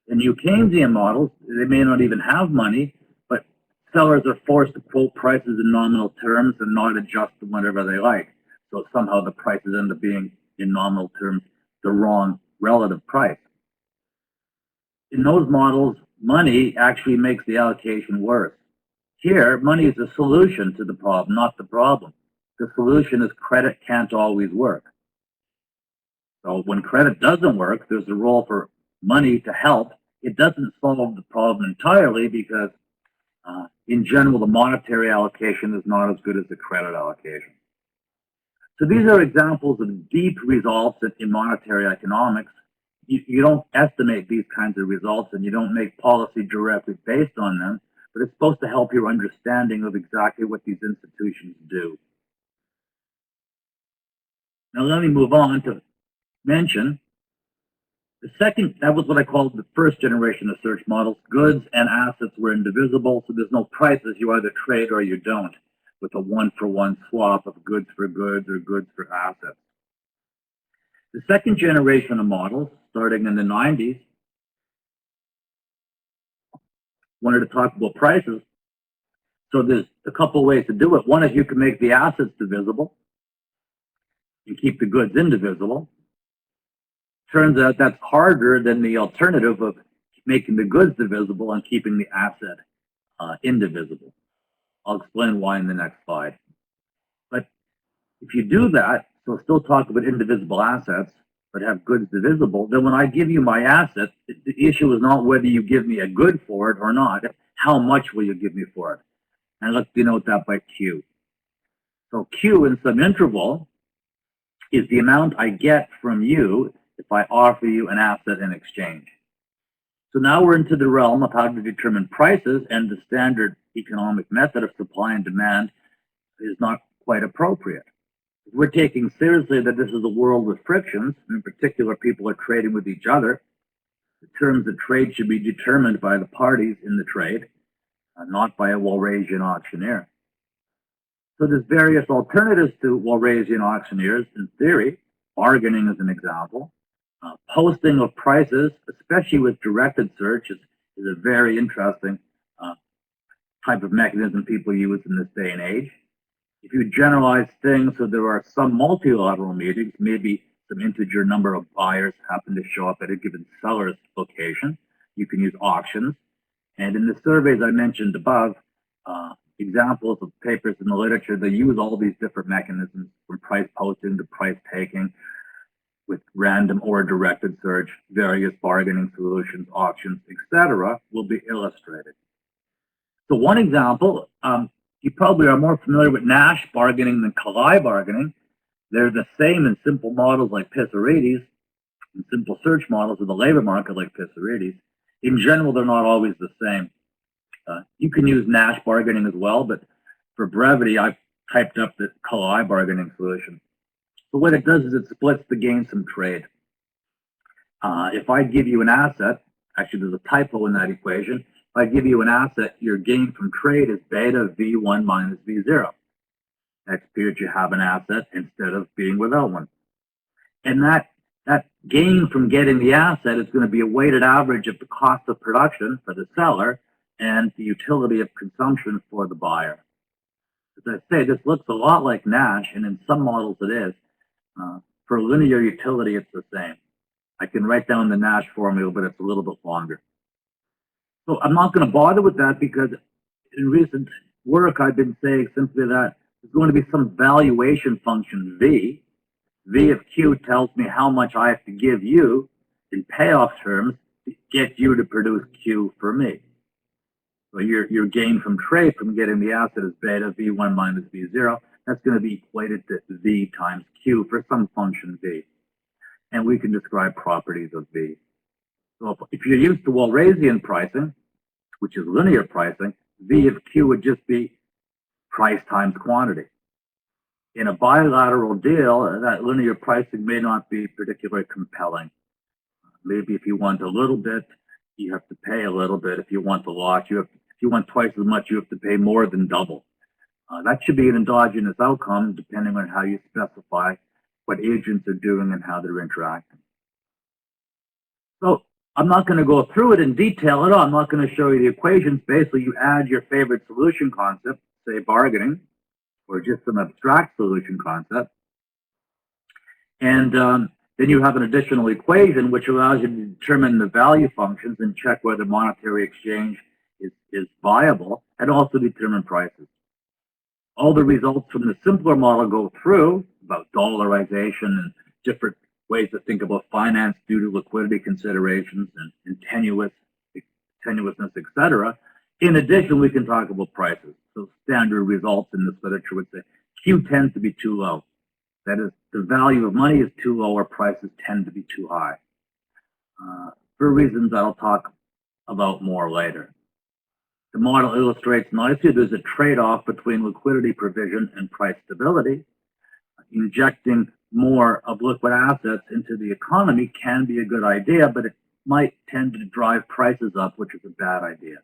In new Keynesian models, they may not even have money, but sellers are forced to quote prices in nominal terms and not adjust them whenever they like. So somehow the prices end up being, in nominal terms, the wrong relative price. In those models, money actually makes the allocation worse. Here, money is a solution to the problem, not the problem. The solution is credit can't always work. So when credit doesn't work, there's a role for money to help. It doesn't solve the problem entirely because in general, the monetary allocation is not as good as the credit allocation. So these are examples of deep results in monetary economics. You don't estimate these kinds of results and you don't make policy directly based on them, but it's supposed to help your understanding of exactly what these institutions do. Now let me move on to mention the second, that was what I called the first generation of search models. Goods and assets were indivisible, so there's no prices. You either trade or you don't, with a one-for-one swap of goods for goods or goods for assets. The second generation of models, starting in the 90s, wanted to talk about prices. So there's a couple ways to do it. One is you can make the assets divisible and keep the goods indivisible. Turns out that's harder than the alternative of making the goods divisible and keeping the asset indivisible. I'll explain why in the next slide. But if you do that, so still talk about indivisible assets, but have goods divisible, then when I give you my asset, the issue is not whether you give me a good for it or not. How much will you give me for it? And let's denote that by Q. So Q in some interval is the amount I get from you if I offer you an asset in exchange. So now we're into the realm of how to determine prices, and the standard economic method of supply and demand is not quite appropriate. If we're taking seriously that this is a world with frictions, and in particular people are trading with each other, the terms of trade should be determined by the parties in the trade, not by a Walrasian auctioneer. So there's various alternatives to Walrasian auctioneers in theory. Bargaining is an example. Posting of prices, especially with directed search, is a very interesting type of mechanism people use in this day and age. If you generalize things so there are some multilateral meetings, maybe some integer number of buyers happen to show up at a given seller's location, you can use auctions. And in the surveys I mentioned above, examples of papers in the literature, they use all these different mechanisms from price posting to price taking with random or directed search, various bargaining solutions, auctions, etc., will be illustrated. So one example, you probably are more familiar with Nash bargaining than Kalai bargaining. They're the same in simple models like Pissarides and simple search models of the labor market like Pissarides. In general, they're not always the same. You can use Nash bargaining as well, but for brevity, I've typed up the Kalai bargaining solution. So what it does is it splits the gains from trade. If I give you an asset, actually there's a typo in that equation. If I give you an asset, your gain from trade is beta V1 minus V0. Next period you have an asset instead of being without one. And that gain from getting the asset is going to be a weighted average of the cost of production for the seller and the utility of consumption for the buyer. As I say, this looks a lot like Nash, and in some models it is. For linear utility, it's the same. I can write down the Nash formula, but it's a little bit longer. So I'm not going to bother with that because in recent work, I've been saying simply that there's going to be some valuation function V. V of Q tells me how much I have to give you in payoff terms to get you to produce Q for me. So your gain from trade from getting the asset is beta V1 minus V0. That's going to be equated to V times Q for some function V. And we can describe properties of V. So if you're used to Walrasian pricing, which is linear pricing, V of Q would just be price times quantity. In a bilateral deal, that linear pricing may not be particularly compelling. Maybe if you want a little bit, you have to pay a little bit. If you want a lot, if you want twice as much, you have to pay more than double. That should be an endogenous outcome depending on how you specify what agents are doing and how they're interacting. So I'm not going to go through it in detail at all. I'm not going to show you the equations. Basically, you add your favorite solution concept, say bargaining, or just some abstract solution concept. And then you have an additional equation which allows you to determine the value functions and check whether monetary exchange is viable, and also determine prices. All the results from the simpler model go through about dollarization and different ways to think about finance due to liquidity considerations and tenuousness, etc. In addition, we can talk about prices. So standard results in this literature would say Q tends to be too low. That is, the value of money is too low or prices tend to be too high. For reasons I'll talk about more later. The model illustrates nicely there's a trade-off between liquidity provision and price stability. Injecting more of liquid assets into the economy can be a good idea, but it might tend to drive prices up, which is a bad idea.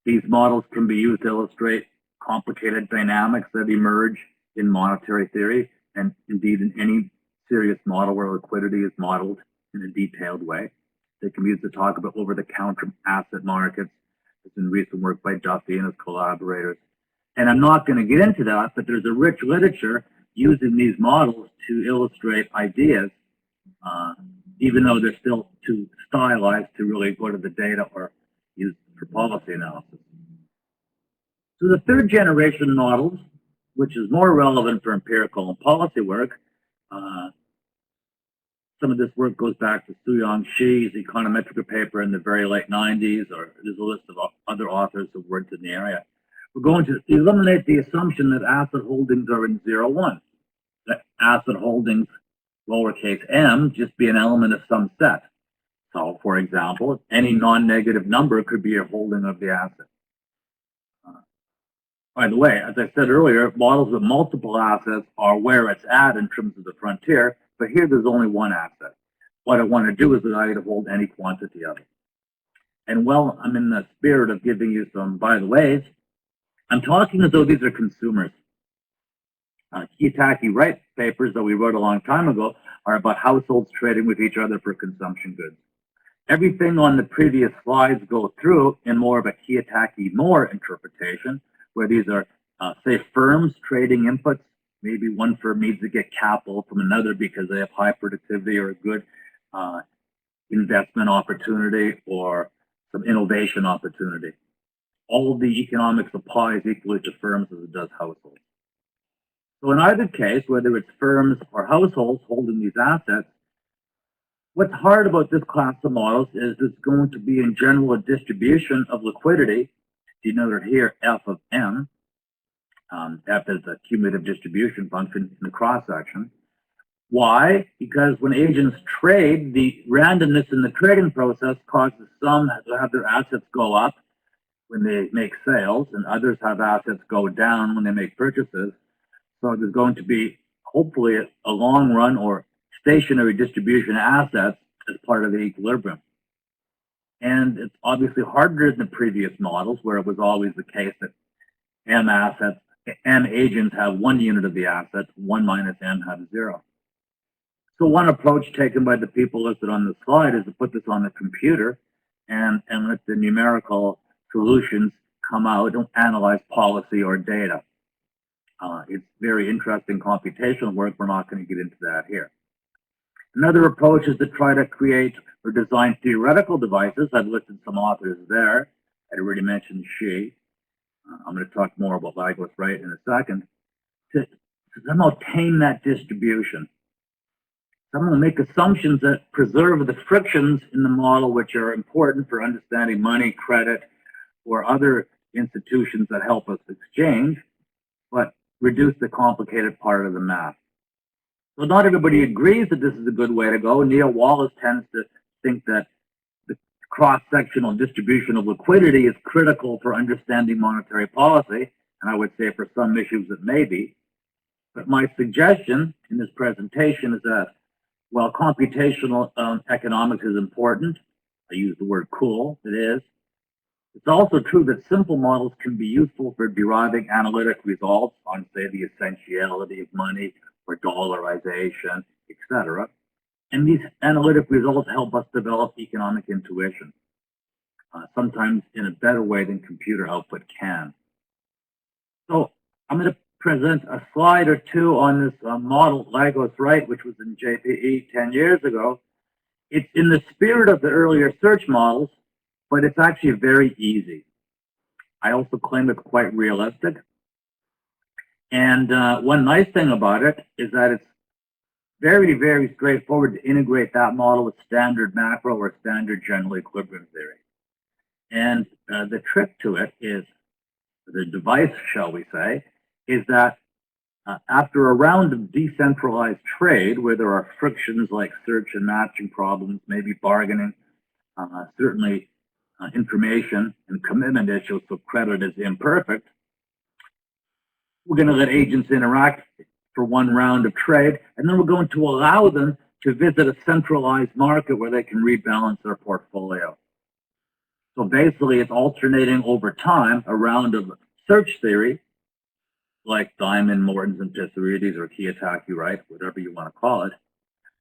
These models can be used to illustrate complicated dynamics that emerge in monetary theory, and indeed in any serious model where liquidity is modeled in a detailed way. They can be used to talk about over-the-counter asset markets. It's in recent work by Duffy and his collaborators. And I'm not going to get into that, but there's a rich literature using these models to illustrate ideas, even though they're still too stylized to really go to the data or use for policy analysis. So the third generation models, which is more relevant for empirical and policy work, some of this work goes back to Suyong Shi's econometric paper in the very late 90s, or there's a list of other authors who've worked in the area. We're going to eliminate the assumption that asset holdings are in 0-1. That asset holdings, lowercase m, just be an element of some set. So, for example, any non-negative number could be a holding of the asset. By the way, as I said earlier, models with multiple assets are where it's at in terms of the frontier, but here there's only one asset. What I want to do is allow you to hold any quantity of it. And while I'm in the spirit of giving you some by the ways, I'm talking as though these are consumers. Wright papers that we wrote a long time ago are about households trading with each other for consumption goods. Everything on the previous slides go through in more of a Kiyotaki-Moore interpretation, where these are, say, firms trading inputs. Maybe one firm needs to get capital from another because they have high productivity or a good investment opportunity or some innovation opportunity. All of the economics applies equally to firms as it does households. So in either case, whether it's firms or households holding these assets, what's hard about this class of models is it's going to be in general a distribution of liquidity, denoted here F of M. F is a cumulative distribution function in the cross-section. Why? Because when agents trade, the randomness in the trading process causes some to have their assets go up when they make sales, and others have assets go down when they make purchases. So there's going to be, hopefully, a long run or stationary distribution of assets as part of the equilibrium. And it's obviously harder than the previous models, where it was always the case that M agents have one unit of the assets, 1 minus M have 0. So one approach taken by the people listed on the slide is to put this on the computer and let the numerical solutions come out and analyze policy or data. It's very interesting computational work. We're not going to get into that here. Another approach is to try to create or design theoretical devices. I've listed some authors there. I already mentioned Shi. I'm going to talk more about Wright in a second. To somehow tame that distribution. Somehow make assumptions that preserve the frictions in the model which are important for understanding money, credit, or other institutions that help us exchange, but reduce the complicated part of the math. So not everybody agrees that this is a good way to go. Neil Wallace tends to think that the cross-sectional distribution of liquidity is critical for understanding monetary policy, and I would say for some issues it may be. But my suggestion in this presentation is that while computational economics is important, I use the word cool, it is, it's also true that simple models can be useful for deriving analytic results on, say, the essentiality of money or dollarization, etc. And these analytic results help us develop economic intuition, sometimes in a better way than computer output can. So I'm going to present a slide or two on this model, Wright, which was in JPE 10 years ago. It's in the spirit of the earlier search models, but it's actually very easy. I also claim it's quite realistic. And one nice thing about it is that it's very, very straightforward to integrate that model with standard macro or standard general equilibrium theory. And the trick to it is, the device, shall we say, is that after a round of decentralized trade, where there are frictions like search and matching problems, maybe bargaining, certainly information and commitment issues, so credit is imperfect, we're going to let agents interact for one round of trade, and then we're going to allow them to visit a centralized market where they can rebalance their portfolio. So basically, it's alternating over time a round of search theory, like Diamond, Morton's, and Tessarides, or Kiyotaki, Wright, whatever you want to call it,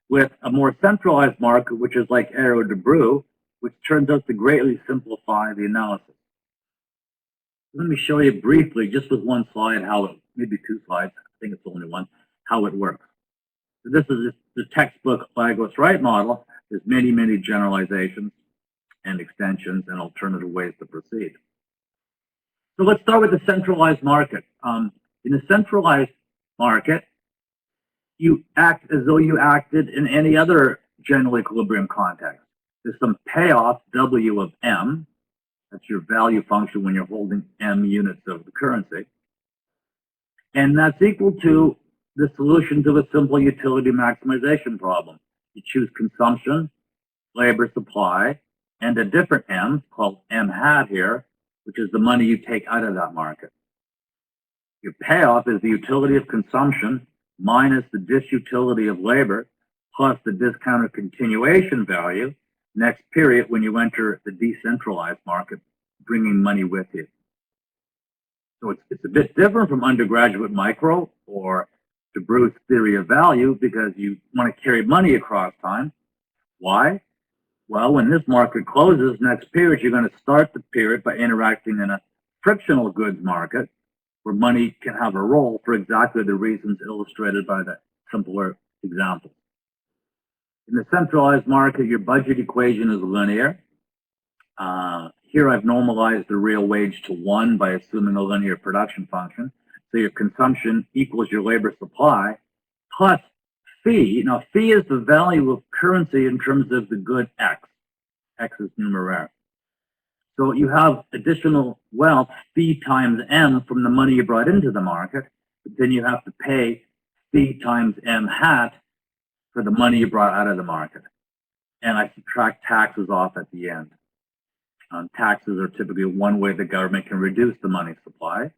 with a more centralized market, which is like Arrow de Brew, which turns out to greatly simplify the analysis. Let me show you briefly, just with one slide, how it, maybe two slides, I think it's only one, how it works. So this is the textbook Lagos-Wright model. There's many, many generalizations and extensions and alternative ways to proceed. So let's start with the centralized market. In a centralized market, you act as though you acted in any other general equilibrium context. There's some payoff W of M. That's your value function when you're holding M units of the currency. And that's equal to the solution to a simple utility maximization problem. You choose consumption, labor supply, and a different M called M hat here, which is the money you take out of that market. Your payoff is the utility of consumption minus the disutility of labor plus the discounted continuation value next period when you enter the decentralized market, bringing money with you. So it's a bit different from undergraduate micro or de Bruy's theory of value because you want to carry money across time. Why? Well, when this market closes next period, you're going to start the period by interacting in a frictional goods market where money can have a role for exactly the reasons illustrated by the simpler example. In the centralized market, your budget equation is linear. Here I've normalized the real wage to 1 by assuming a linear production function. So your consumption equals your labor supply plus phi. Now, phi is the value of currency in terms of the good X. X is numeraire. So you have additional wealth, phi times M, from the money you brought into the market, but then you have to pay phi times M hat for the money you brought out of the market. And I subtract taxes off at the end. Taxes are typically one way the government can reduce the money supply,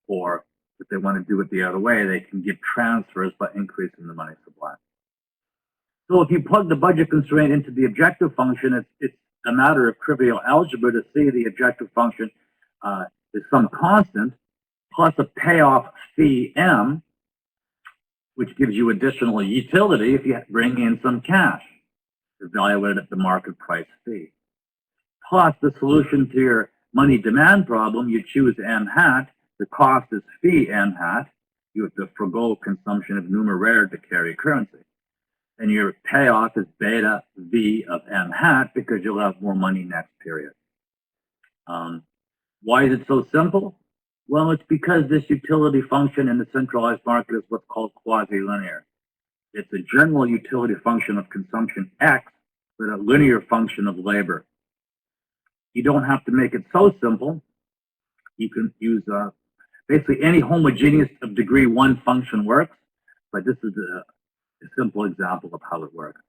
or if they want to do it the other way, they can give transfers by increasing the money supply. So if you plug the budget constraint into the objective function, it's a matter of trivial algebra to see the objective function is some constant plus a payoff phi M, which gives you additional utility if you bring in some cash evaluated at the market price phi. Plus the solution to your money demand problem, you choose M hat, the cost is phi M hat, you have to forgo consumption of numeraire to carry currency. And your payoff is beta V of M hat because you'll have more money next period. Why is it so simple? Well, it's because this utility function in the centralized market is what's called quasi-linear. It's a general utility function of consumption X, but a linear function of labor. You don't have to make it so simple. You can use basically any homogeneous of degree 1 function works, but this is a simple example of how it works.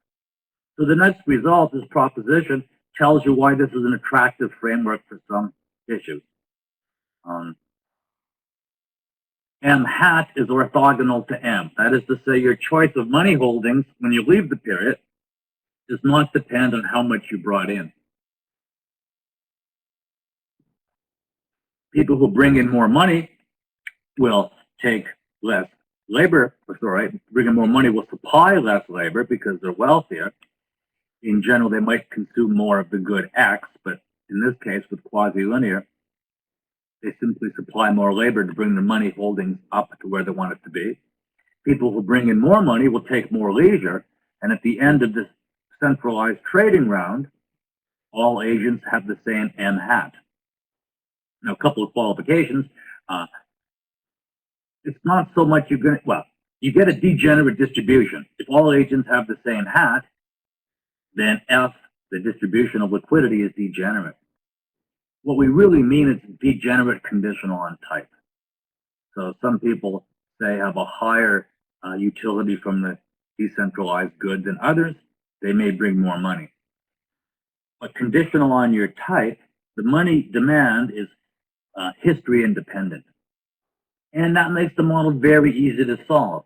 So the next result, this proposition, tells you why this is an attractive framework for some issues. M hat is orthogonal to M. That is to say, your choice of money holdings when you leave the period does not depend on how much you brought in. People who bring in more money will take less labor, bring in more money will supply less labor because they're wealthier. In general, they might consume more of the good X, but in this case, with quasi-linear, they simply supply more labor to bring their money holdings up to where they want it to be. People who bring in more money will take more leisure, and at the end of this centralized trading round, all agents have the same M hat. Now, a couple of qualifications. It's not so much you're going to, well, you get a degenerate distribution. If all agents have the same hat, then F, the distribution of liquidity, is degenerate. What we really mean is degenerate conditional on type. So some people say have a higher utility from the decentralized good than others. They may bring more money. But conditional on your type, the money demand is history independent. And that makes the model very easy to solve.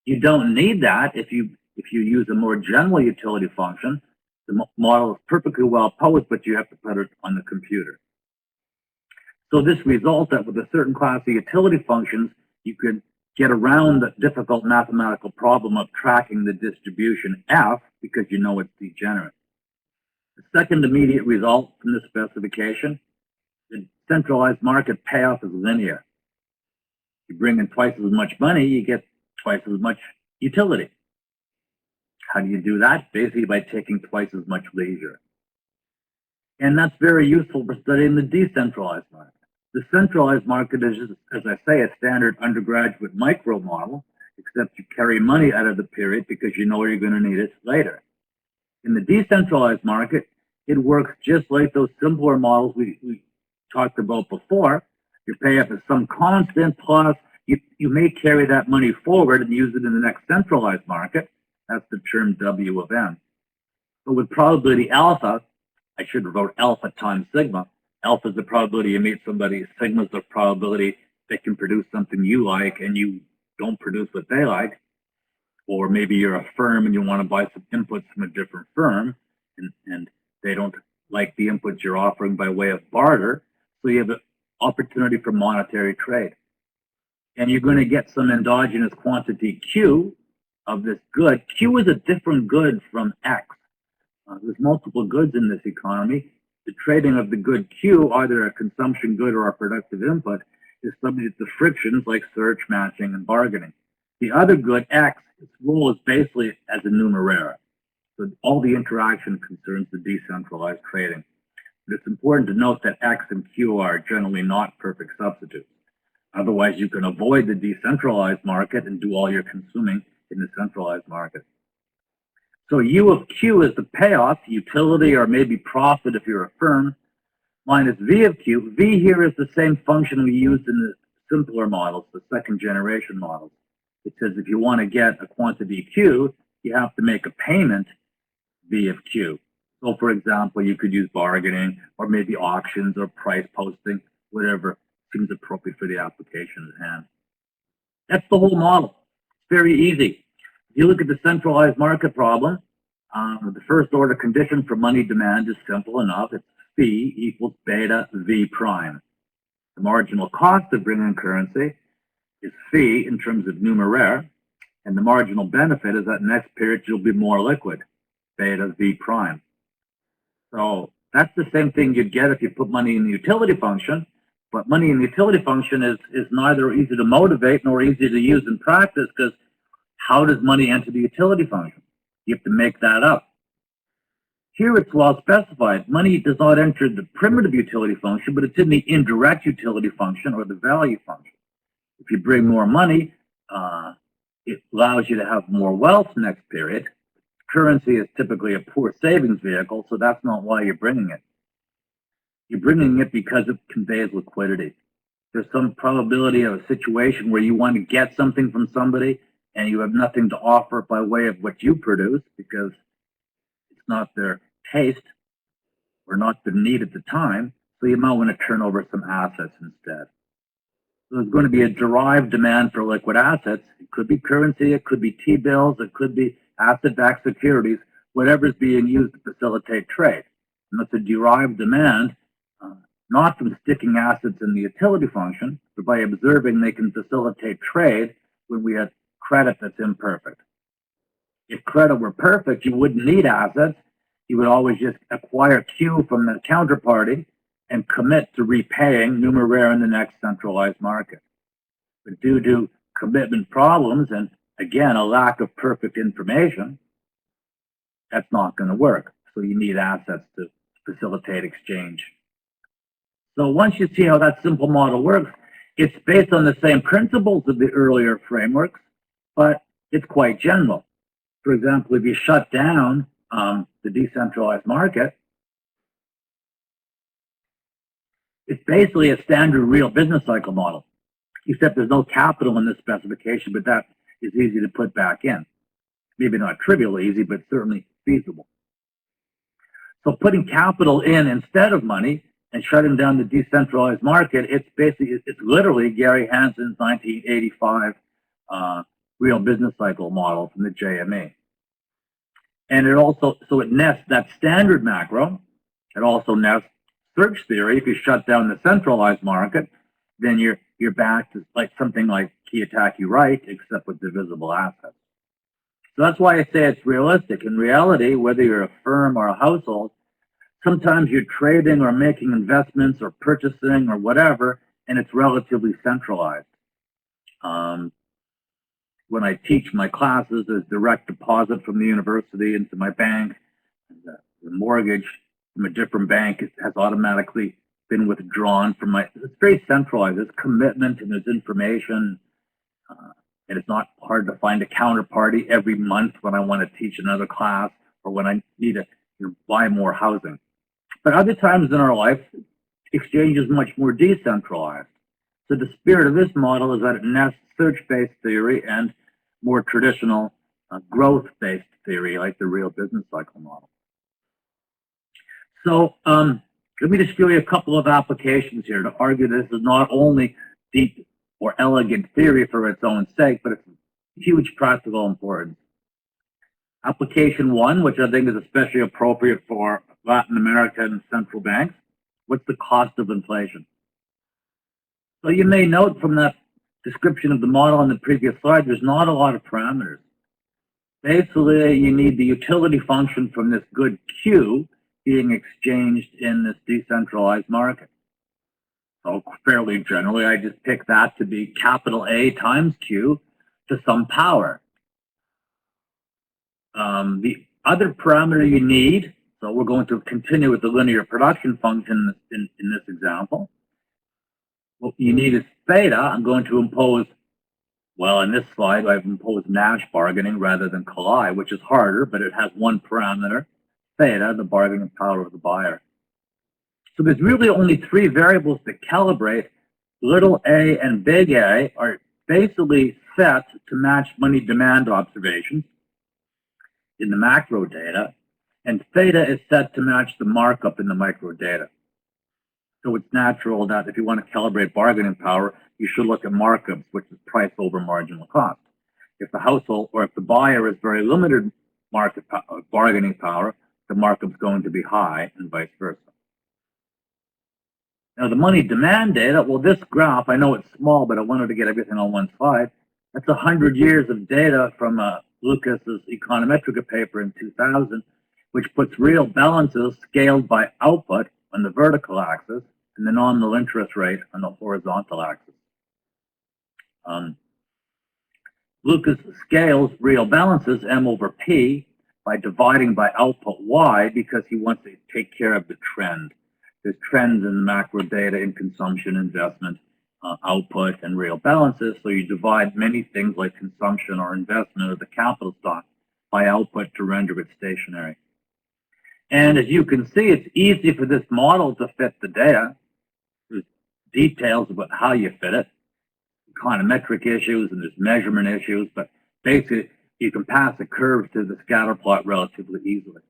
You don't need that if you use a more general utility function. The model is perfectly well posed, but you have to put it on the computer. So this results that with a certain class of utility functions, you could get around the difficult mathematical problem of tracking the distribution F because you know it's degenerate. The second immediate result from this specification, the centralized market payoff is linear. You bring in twice as much money, you get twice as much utility. How do you do that? Basically by taking twice as much leisure. And that's very useful for studying the decentralized market. The centralized market is, as I say, a standard undergraduate micro model, except you carry money out of the period because you know you're going to need it later. In the decentralized market, it works just like those simpler models we talked about before. Your payoff is some constant plus you may carry that money forward and use it in the next centralized market. That's the term W of n. But with probability alpha, I should have wrote alpha times sigma. Alpha is the probability you meet somebody. Sigma is the probability they can produce something you like and you don't produce what they like. Or maybe you're a firm and you want to buy some inputs from a different firm and they don't like the inputs you're offering by way of barter. So you have an opportunity for monetary trade. And you're going to get some endogenous quantity Q of this good. Q is a different good from X. There's multiple goods in this economy. The trading of the good Q, either a consumption good or a productive input, is subject to frictions like search, matching, and bargaining. The other good, X, its role is basically as a numeraire. So all the interaction concerns the decentralized trading. But it's important to note that X and Q are generally not perfect substitutes. Otherwise, you can avoid the decentralized market and do all your consuming in the centralized market. So U of Q is the payoff, utility, or maybe profit if you're a firm, minus V of Q. V here is the same function we used in the simpler models, the second generation models. It says if you want to get a quantity Q, you have to make a payment V of Q. So for example, you could use bargaining or maybe auctions or price posting, whatever seems appropriate for the application at hand. That's the whole model. It's very easy. If you look at the centralized market problem, the first order condition for money demand is simple enough. It's phi equals beta V prime. The marginal cost of bringing currency is phi in terms of numeraire, and the marginal benefit is that next period you'll be more liquid, beta V prime. So that's the same thing you'd get if you put money in the utility function, but money in the utility function is neither easy to motivate nor easy to use in practice because how does money enter the utility function? You have to make that up. Here it's well specified. Money does not enter the primitive utility function, but it's in the indirect utility function or the value function. If you bring more money, it allows you to have more wealth next period. Currency is typically a poor savings vehicle, so that's not why you're bringing it. You're bringing it because it conveys liquidity. There's some probability of a situation where you want to get something from somebody and you have nothing to offer by way of what you produce because it's not their taste or not the need at the time, so you might want to turn over some assets instead. So there's going to be a derived demand for liquid assets. It could be currency, it could be T-bills, it could be asset-backed securities, whatever is being used to facilitate trade. And that's a derived demand, not from sticking assets in the utility function, but by observing they can facilitate trade when we have credit that's imperfect. If credit were perfect, you wouldn't need assets. You would always just acquire Q from the counterparty and commit to repaying numeraire in the next centralized market. But due to commitment problems and, again, a lack of perfect information, that's not going to work. So you need assets to facilitate exchange. So once you see how that simple model works, it's based on the same principles of the earlier frameworks, but it's quite general. For example, if you shut down the decentralized market, it's basically a standard real business cycle model, except there's no capital in this specification, but that is easy to put back in. Maybe not trivially easy, but certainly feasible. So putting capital in instead of money and shutting down the decentralized market, it's literally Gary Hansen's 1985 real business cycle model from the JMA. And it nests that standard macro. It also nests search theory. If you shut down the centralized market, then you're back to something like Kiyotaki Wright, except with divisible assets. So that's why I say it's realistic. In reality, whether you're a firm or a household, sometimes you're trading or making investments or purchasing or whatever, and it's relatively centralized. When I teach my classes, there's direct deposit from the university into my bank. The mortgage from a different bank has automatically been withdrawn from my. It's very centralized. There's commitment and there's information, and it's not hard to find a counterparty every month when I want to teach another class or when I need to buy more housing. But other times in our life, exchange is much more decentralized. So the spirit of this model is that it nests search-based theory and more traditional growth-based theory, like the real business cycle model. So let me just show you a couple of applications here to argue this is not only deep or elegant theory for its own sake, but it's huge practical importance. Application 1, which I think is especially appropriate for Latin American central banks, what's the cost of inflation? So you may note from that description of the model on the previous slide, there's not a lot of parameters. Basically, you need the utility function from this good Q being exchanged in this decentralized market. So fairly generally, I just pick that to be capital A times Q to some power. The other parameter you need, so we're going to continue with the linear production function in this example. What you need is theta. I'm going to impose, well, in this slide, I've imposed Nash bargaining rather than Collai, which is harder, but it has one parameter, theta, the bargaining power of the buyer. So there's really only three variables to calibrate. Little a and big A are basically set to match money demand observations in the macro data, and theta is set to match the markup in the micro data. So it's natural that if you want to calibrate bargaining power, you should look at markups, which is price over marginal cost. If the household or if the buyer is very limited bargaining power, the markup's going to be high and vice versa. Now the money demand data, well, this graph, I know it's small, but I wanted to get everything on one slide. That's 100 years of data from Lucas's Econometrica paper in 2000, which puts real balances scaled by output on the vertical axis and the nominal interest rate on the horizontal axis. Lucas scales real balances M over P by dividing by output Y because he wants to take care of the trend. There's trends in macro data in consumption, investment, output, and real balances. So you divide many things like consumption or investment of the capital stock by output to render it stationary. And as you can see, it's easy for this model to fit the data. There's details about how you fit it, econometric issues, and there's measurement issues, but basically you can pass a curve to the scatter plot relatively easily.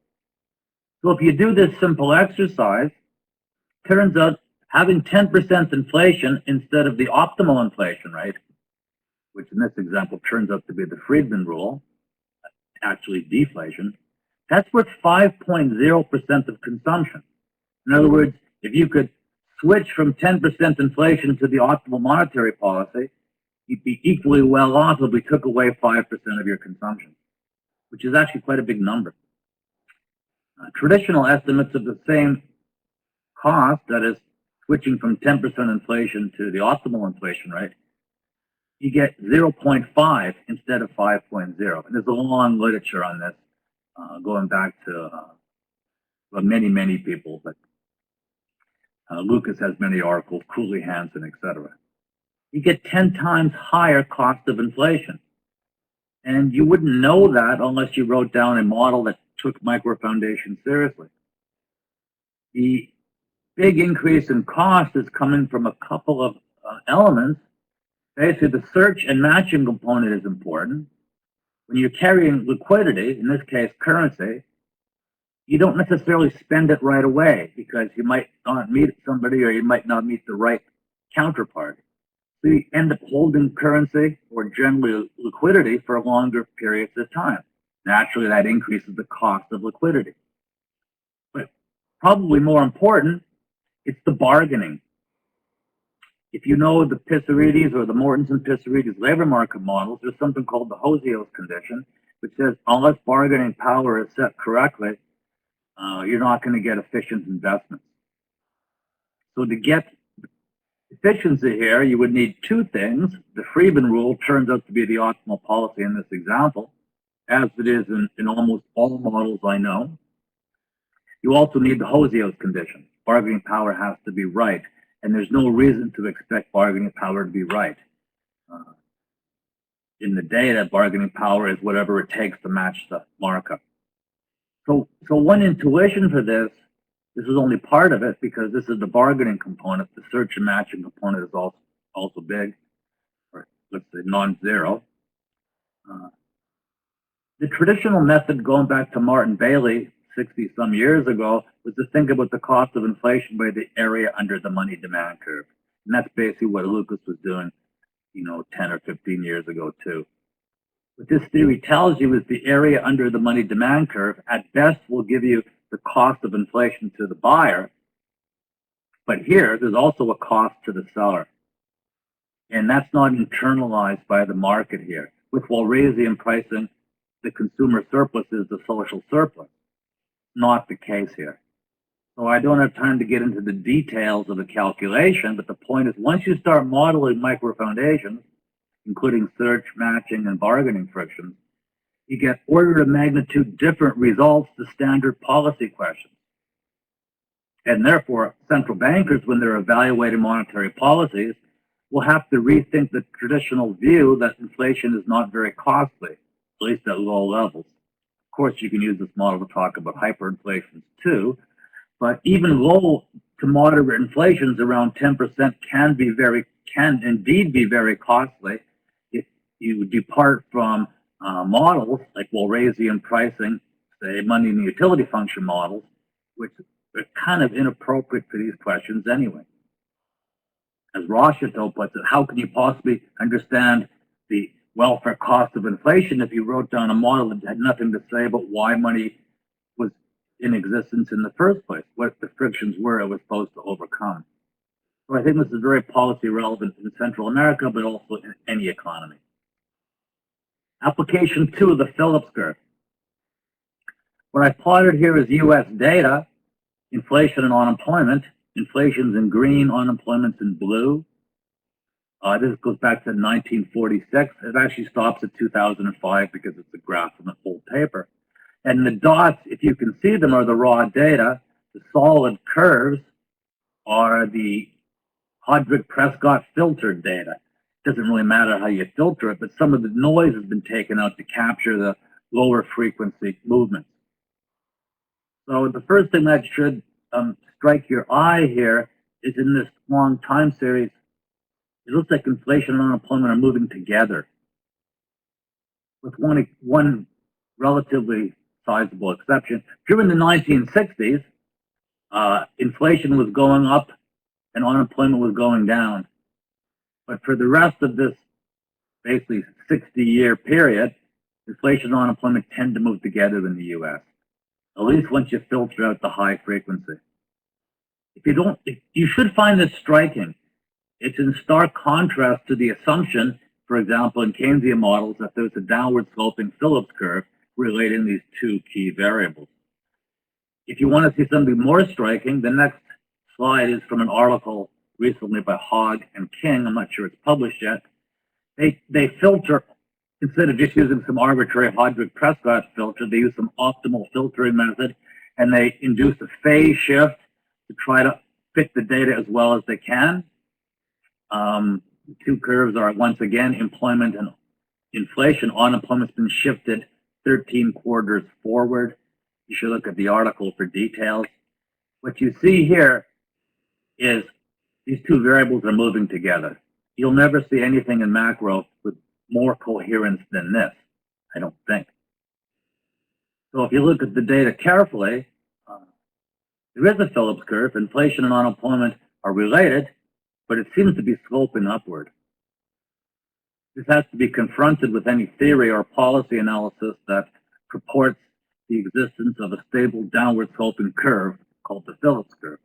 So if you do this simple exercise, turns out having 10% inflation instead of the optimal inflation rate, which in this example turns out to be the Friedman rule, actually deflation, that's worth 5.0% of consumption. In other words, if you could switch from 10% inflation to the optimal monetary policy, you'd be equally well off if we took away 5% of your consumption, which is actually quite a big number. Traditional estimates of the same cost, that is, switching from 10% inflation to the optimal inflation rate, you get 0.5 instead of 5.0. And there's a long literature on this, going back to many, many people, but Lucas has many articles, Cooley, Hansen, etc. You get 10 times higher cost of inflation. And you wouldn't know that unless you wrote down a model that took microfoundations seriously. The big increase in cost is coming from a couple of elements. Basically, the search and matching component is important. When you're carrying liquidity, in this case currency, you don't necessarily spend it right away because you might not meet somebody or you might not meet the right counterparty. So you end up holding currency or generally liquidity for longer periods of time. Naturally, that increases the cost of liquidity. But probably more important, it's the bargaining. If you know the Pissarides or the Mortons and Pissarides labor market models, there's something called the Hosios condition, which says unless bargaining power is set correctly, you're not going to get efficient investments. So to get efficiency here, you would need two things. The Friedman rule turns out to be the optimal policy in this example, as it is in almost all models I know. You also need the Hosios condition. Bargaining power has to be right, and there's no reason to expect bargaining power to be right. In the data, bargaining power is whatever it takes to match the markup. So one intuition for this is only part of it because this is the bargaining component. The search and matching component is also big, or let's say non-zero. The traditional method going back to Martin Bailey 60 some years ago was to think about the cost of inflation by the area under the money demand curve. And that's basically what Lucas was doing, 10 or 15 years ago too. What this theory tells you is the area under the money demand curve at best will give you the cost of inflation to the buyer, but here there's also a cost to the seller. And that's not internalized by the market here. With Walrasian pricing, the consumer surplus is the social surplus. Not the case here. So I don't have time to get into the details of the calculation, but the point is once you start modeling microfoundations, including search, matching, and bargaining frictions, you get order of magnitude different results to standard policy questions. And therefore, central bankers, when they're evaluating monetary policies, will have to rethink the traditional view that inflation is not very costly, at least at low levels. Of course, you can use this model to talk about hyperinflations too, but even low to moderate inflations around 10% can indeed be very costly if you depart from models like Walrasian pricing, say money and utility function models, which are kind of inappropriate for these questions anyway. As Rochateau puts it, how can you possibly understand the welfare cost of inflation if you wrote down a model that had nothing to say about why money was in existence in the first place, what the frictions were it was supposed to overcome. So I think this is very policy relevant in Central America, but also in any economy. Application 2 of the Phillips curve. What I plotted here is US data, inflation and unemployment. Inflation's in green, unemployment's in blue. This goes back to 1946. It actually stops at 2005 because it's a graph from an old paper. And the dots, if you can see them, are the raw data. The solid curves are the Hodrick-Prescott filtered data. It doesn't really matter how you filter it, but some of the noise has been taken out to capture the lower frequency movements. So the first thing that should strike your eye here is in this long time series, it looks like inflation and unemployment are moving together, with one relatively sizable exception. During the 1960s, inflation was going up and unemployment was going down. But for the rest of this basically 60-year period, inflation and unemployment tend to move together in the US, at least once you filter out the high frequency. You should find this striking. It's in stark contrast to the assumption, for example, in Keynesian models, that there's a downward sloping Phillips curve relating these two key variables. If you want to see something more striking, the next slide is from an article recently by Hogg and King. I'm not sure it's published yet. They filter, instead of just using some arbitrary Hodrick-Prescott filter, they use some optimal filtering method, and they induce a phase shift to try to fit the data as well as they can. The two curves are, once again, employment and inflation, unemployment's been shifted 13 quarters forward. You should look at the article for details. What you see here is these two variables are moving together. You'll never see anything in macro with more coherence than this, I don't think. So if you look at the data carefully, there is a Phillips curve. Inflation and unemployment are related, but it seems to be sloping upward. This has to be confronted with any theory or policy analysis that purports the existence of a stable downward sloping curve called the Phillips curve.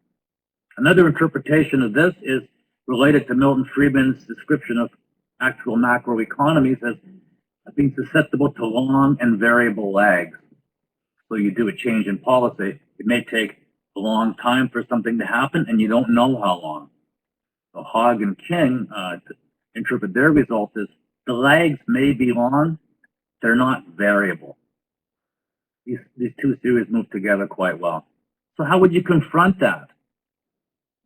Another interpretation of this is related to Milton Friedman's description of actual macroeconomies as being susceptible to long and variable lags. So you do a change in policy, it may take a long time for something to happen, and you don't know how long. So Hogg and King interpret their results as the lags may be long, they're not variable. These two theories move together quite well. So how would you confront that?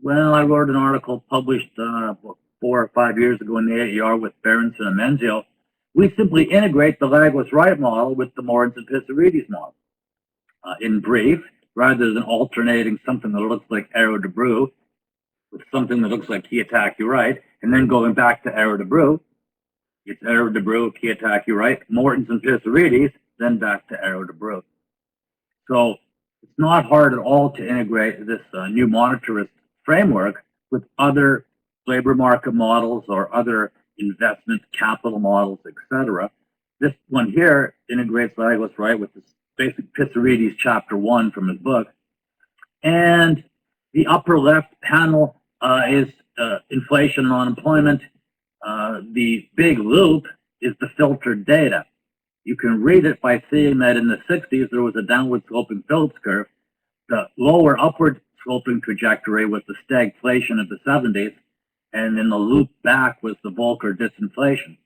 Well, I wrote an article published 4 or 5 years ago in the AER with Berenson and Menzio. We simply integrate the Lagos-Wright model with the Moritz and Pissarides model. In brief, rather than alternating something that looks like Arrow-Debreu with something that looks like Kiyotaki-Wright, and then going back to Arrow-Debreu, it's Arrow-Debreu, Kiyotaki-Wright, Mortons and Pissarides, then back to Arrow-Debreu. So it's not hard at all to integrate this new monetarist framework with other labor market models or other investment capital models, etc. This one here integrates Lagos-Wright with this basic Pissarides chapter 1 from his book. And the upper left panel is inflation and unemployment. The big loop is the filtered data. You can read it by seeing that in the 60s there was a downward sloping Phillips curve. The lower upward sloping trajectory was the stagflation of the 70s, and then the loop back was the Volcker disinflation.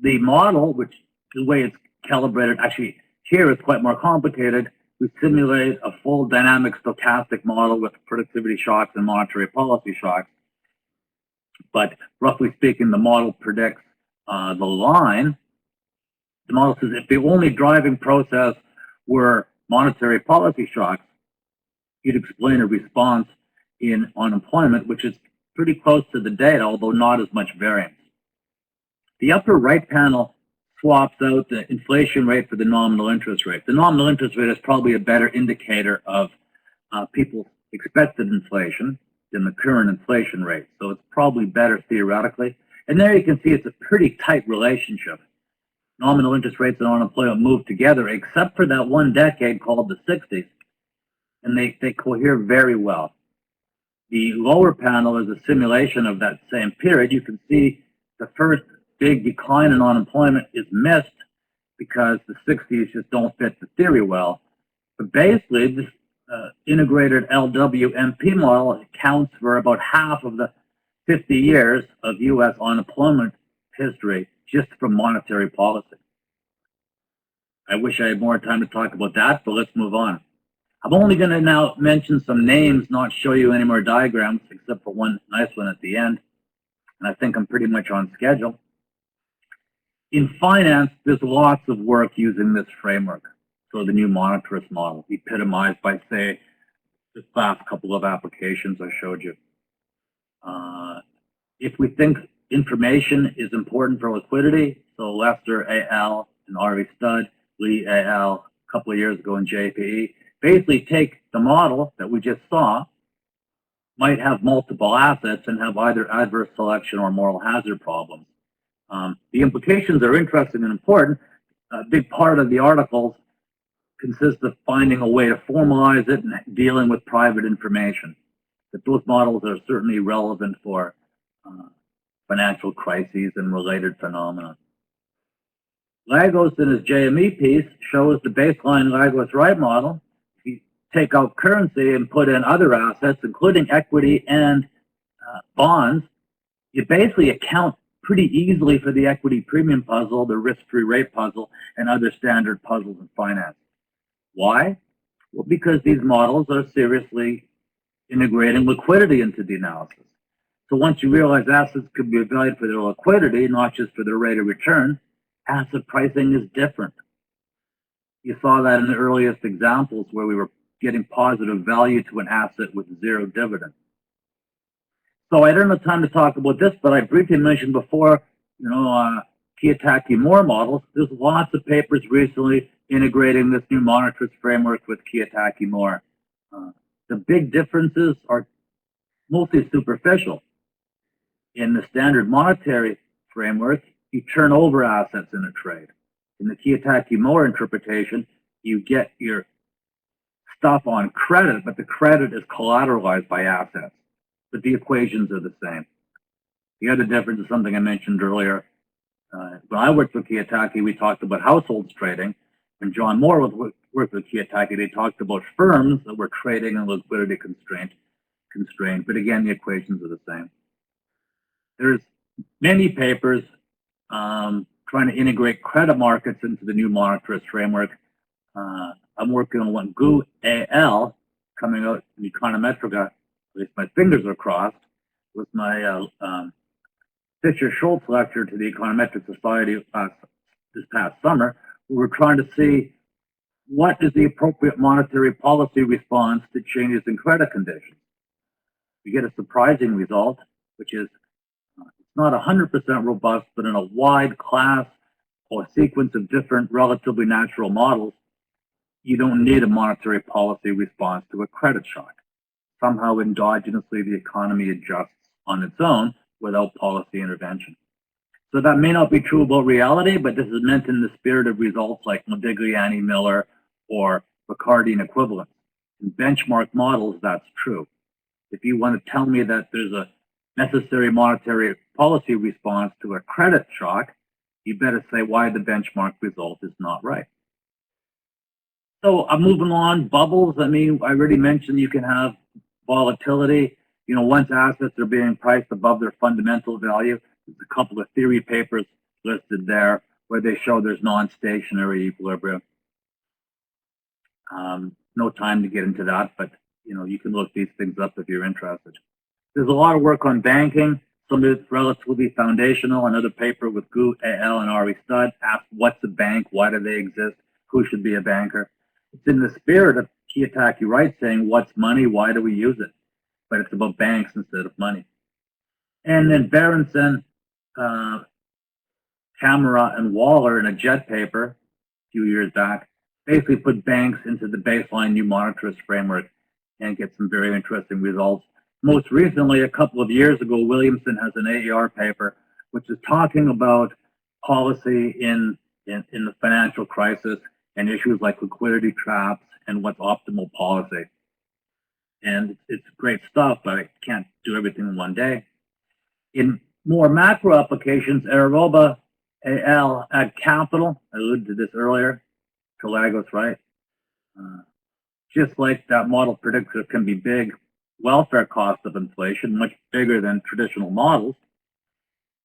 The model, which the way it's calibrated, actually here it's quite more complicated. We simulate a full dynamic stochastic model with productivity shocks and monetary policy shocks. But roughly speaking, the model predicts the line. The model says if the only driving process were monetary policy shocks, you'd explain a response in unemployment, which is pretty close to the data, although not as much variance. The upper right panel swaps out the inflation rate for the nominal interest rate. The nominal interest rate is probably a better indicator of people's expected inflation than the current inflation rate. So it's probably better theoretically. And there you can see it's a pretty tight relationship. Nominal interest rates and unemployment move together, except for that one decade called the 60s. And they cohere very well. The lower panel is a simulation of that same period. You can see the first big decline in unemployment is missed because the 60s just don't fit the theory well. But basically, this integrated LWMP model accounts for about half of the 50 years of U.S. unemployment history just from monetary policy. I wish I had more time to talk about that, but let's move on. I'm only going to now mention some names, not show you any more diagrams, except for one nice one at the end. And I think I'm pretty much on schedule. In finance, there's lots of work using this framework. So the new monetarist model, epitomized by, say, the last couple of applications I showed you. If we think information is important for liquidity, so Lester al. and Harvey Studd, Lee al. a couple of years ago in JPE, basically take the model that we just saw, might have multiple assets and have either adverse selection or moral hazard problems. The implications are interesting and important. A big part of the articles consists of finding a way to formalize it and dealing with private information. But those models are certainly relevant for financial crises and related phenomena. Lagos in his JME piece shows the baseline Lagos-Wright model. If you take out currency and put in other assets, including equity and bonds, you basically account pretty easily for the equity premium puzzle, the risk-free rate puzzle, and other standard puzzles in finance. Why? Well, because these models are seriously integrating liquidity into the analysis. So once you realize assets could be valued for their liquidity, not just for their rate of return, asset pricing is different. You saw that in the earliest examples where we were getting positive value to an asset with zero dividend. So I don't have time to talk about this, but I briefly mentioned before, Kiyotaki-Moore models. There's lots of papers recently integrating this new monetarist framework with Kiyotaki-Moore. The big differences are mostly superficial. In the standard monetary framework, you turn over assets in a trade. In the Kiyotaki-Moore interpretation, you get your stuff on credit, but the credit is collateralized by assets. But the equations are the same. The other difference is something I mentioned earlier. When I worked with Kiyotaki, we talked about households trading. When John Moore worked with Kiyotaki, they talked about firms that were trading and liquidity constrained. But again, the equations are the same. There's many papers trying to integrate credit markets into the new monetarist framework. I'm working on one, GU AL, coming out in Econometrica. At least my fingers are crossed, with my Fisher-Schultz lecture to the Econometric Society this past summer. We were trying to see what is the appropriate monetary policy response to changes in credit conditions. We get a surprising result, which is it's not 100% robust, but in a wide class or sequence of different relatively natural models, you don't need a monetary policy response to a credit shock. Somehow endogenously the economy adjusts on its own without policy intervention. So that may not be true about reality, but this is meant in the spirit of results like Modigliani-Miller or Ricardian equivalents. In benchmark models, that's true. If you want to tell me that there's a necessary monetary policy response to a credit shock, you better say why the benchmark result is not right. So I'm moving on. Bubbles, I mean, I already mentioned you can have volatility. Once assets are being priced above their fundamental value, there's a couple of theory papers listed there where they show there's non-stationary equilibrium. No time to get into that, but you can look these things up if you're interested. There's a lot of work on banking. Some of it's relatively foundational. Another paper with GU AL and Ari Stud asked, what's a bank? Why do they exist? Who should be a banker? It's in the spirit of Kiyotaki-Wright saying, what's money? Why do we use it? But it's about banks instead of money. And then Berenson, Camera, and Waller in a JET paper a few years back basically put banks into the baseline new monetarist framework and get some very interesting results. Most recently, a couple of years ago, Williamson has an AER paper which is talking about policy in the financial crisis and issues like liquidity traps and what's optimal policy. And it's great stuff, but I can't do everything in one day. In more macro applications, Aeroba AL add capital. I alluded to this earlier. Galagos, right? Just like that model predicts there can be big welfare cost of inflation, much bigger than traditional models,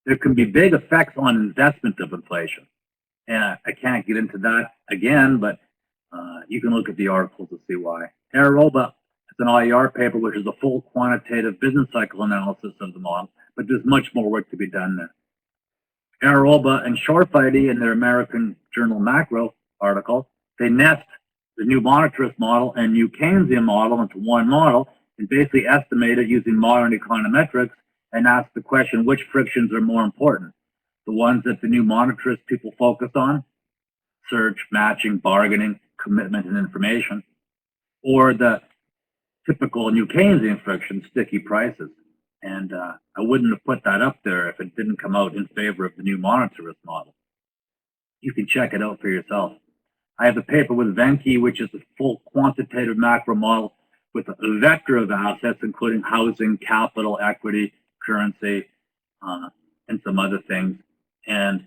there can be big effects on investment of inflation. And I can't get into that again, but you can look at the article to see why. Aeroba is an IER paper, which is a full quantitative business cycle analysis of the model, but there's much more work to be done there. Aeroba and Shorfighty in their American Journal Macro article, they nest the new monetarist model and new Keynesian model into one model and basically estimate it using modern econometrics and ask the question, which frictions are more important? The ones that the new monetarist people focus on, search, matching, bargaining, commitment, and information, or the typical new Keynesian friction, sticky prices. And I wouldn't have put that up there if it didn't come out in favor of the new monetarist model. You can check it out for yourself. I have a paper with Venke, which is a full quantitative macro model with a vector of assets, including housing, capital, equity, currency, and some other things. And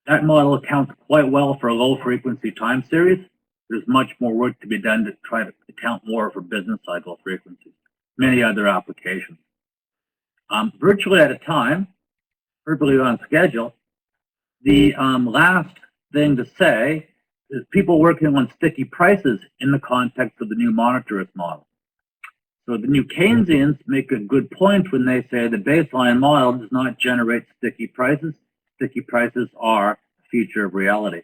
that model accounts quite well for a low frequency time series. There's much more work to be done to try to account more for business cycle frequencies, many other applications. Virtually at a time, virtually on schedule. The last thing to say is people working on sticky prices in the context of the new monetarist model. So the new Keynesians make a good point when they say the baseline model does not generate sticky prices. Sticky prices are feature of reality.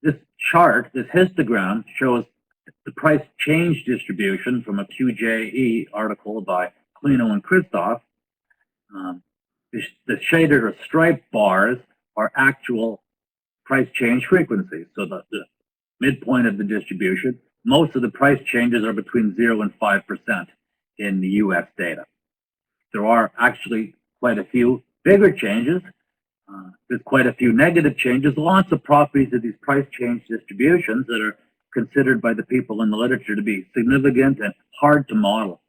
This chart, this histogram, shows the price change distribution from a QJE article by Clino and Christoph. The shaded or striped bars are actual price change frequencies. So the midpoint of the distribution, most of the price changes are between 0 and 5% in the US data. There are actually quite a few bigger changes. There's quite a few negative changes, lots of properties of these price change distributions that are considered by the people in the literature to be significant and hard to model.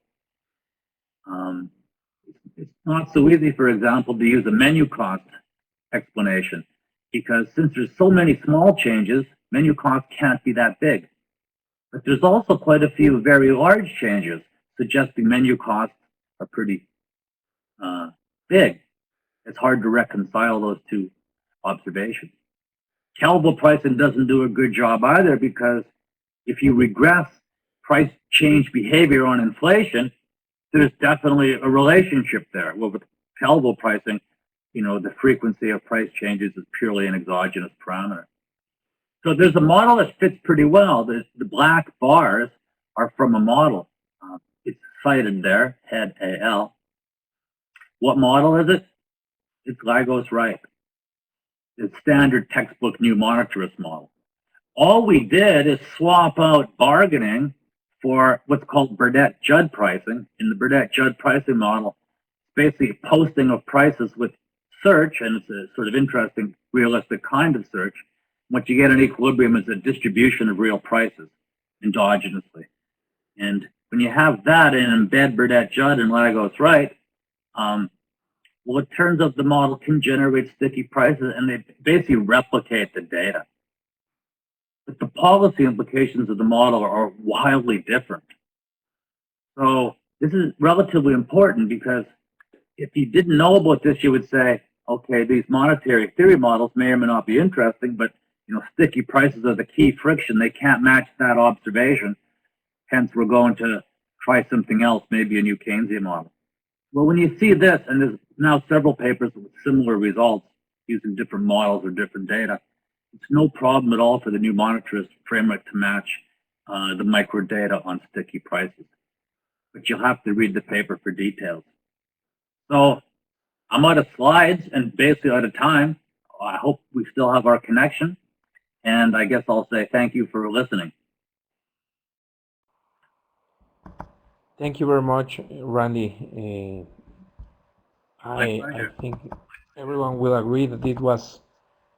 It's not so easy, for example, to use a menu cost explanation, because since there's so many small changes, menu cost can't be that big. But there's also quite a few very large changes, suggesting menu costs are pretty big. It's hard to reconcile those two observations. Callable pricing doesn't do a good job either, because if you regress price change behavior on inflation, there's definitely a relationship there. Well, with callable pricing, the frequency of price changes is purely an exogenous parameter. So there's a model that fits pretty well. The black bars are from a model. It's cited there, head AL. What model is it? It's Wright. It's standard textbook new monetarist model. All we did is swap out bargaining for what's called Burdett-Judd pricing. In the Burdett-Judd pricing model, basically posting of prices with search, and it's a sort of interesting, realistic kind of search. What you get in equilibrium is a distribution of real prices endogenously. And when you have that and embed Burdett-Judd and Lagos-Wright, well, it turns out the model can generate sticky prices, and they basically replicate the data. But the policy implications of the model are wildly different. So this is relatively important, because if you didn't know about this, you would say, okay, these monetary theory models may or may not be interesting, but sticky prices are the key friction. They can't match that observation. Hence, we're going to try something else, maybe a new Keynesian model. Well, when you see this, and there's now several papers with similar results using different models or different data, it's no problem at all for the new monetarist framework to match the microdata on sticky prices. But you'll have to read the paper for details. So I'm out of slides and basically out of time. I hope we still have our connection. And I guess I'll say thank you for listening. Thank you very much, Randy. I think everyone will agree that it was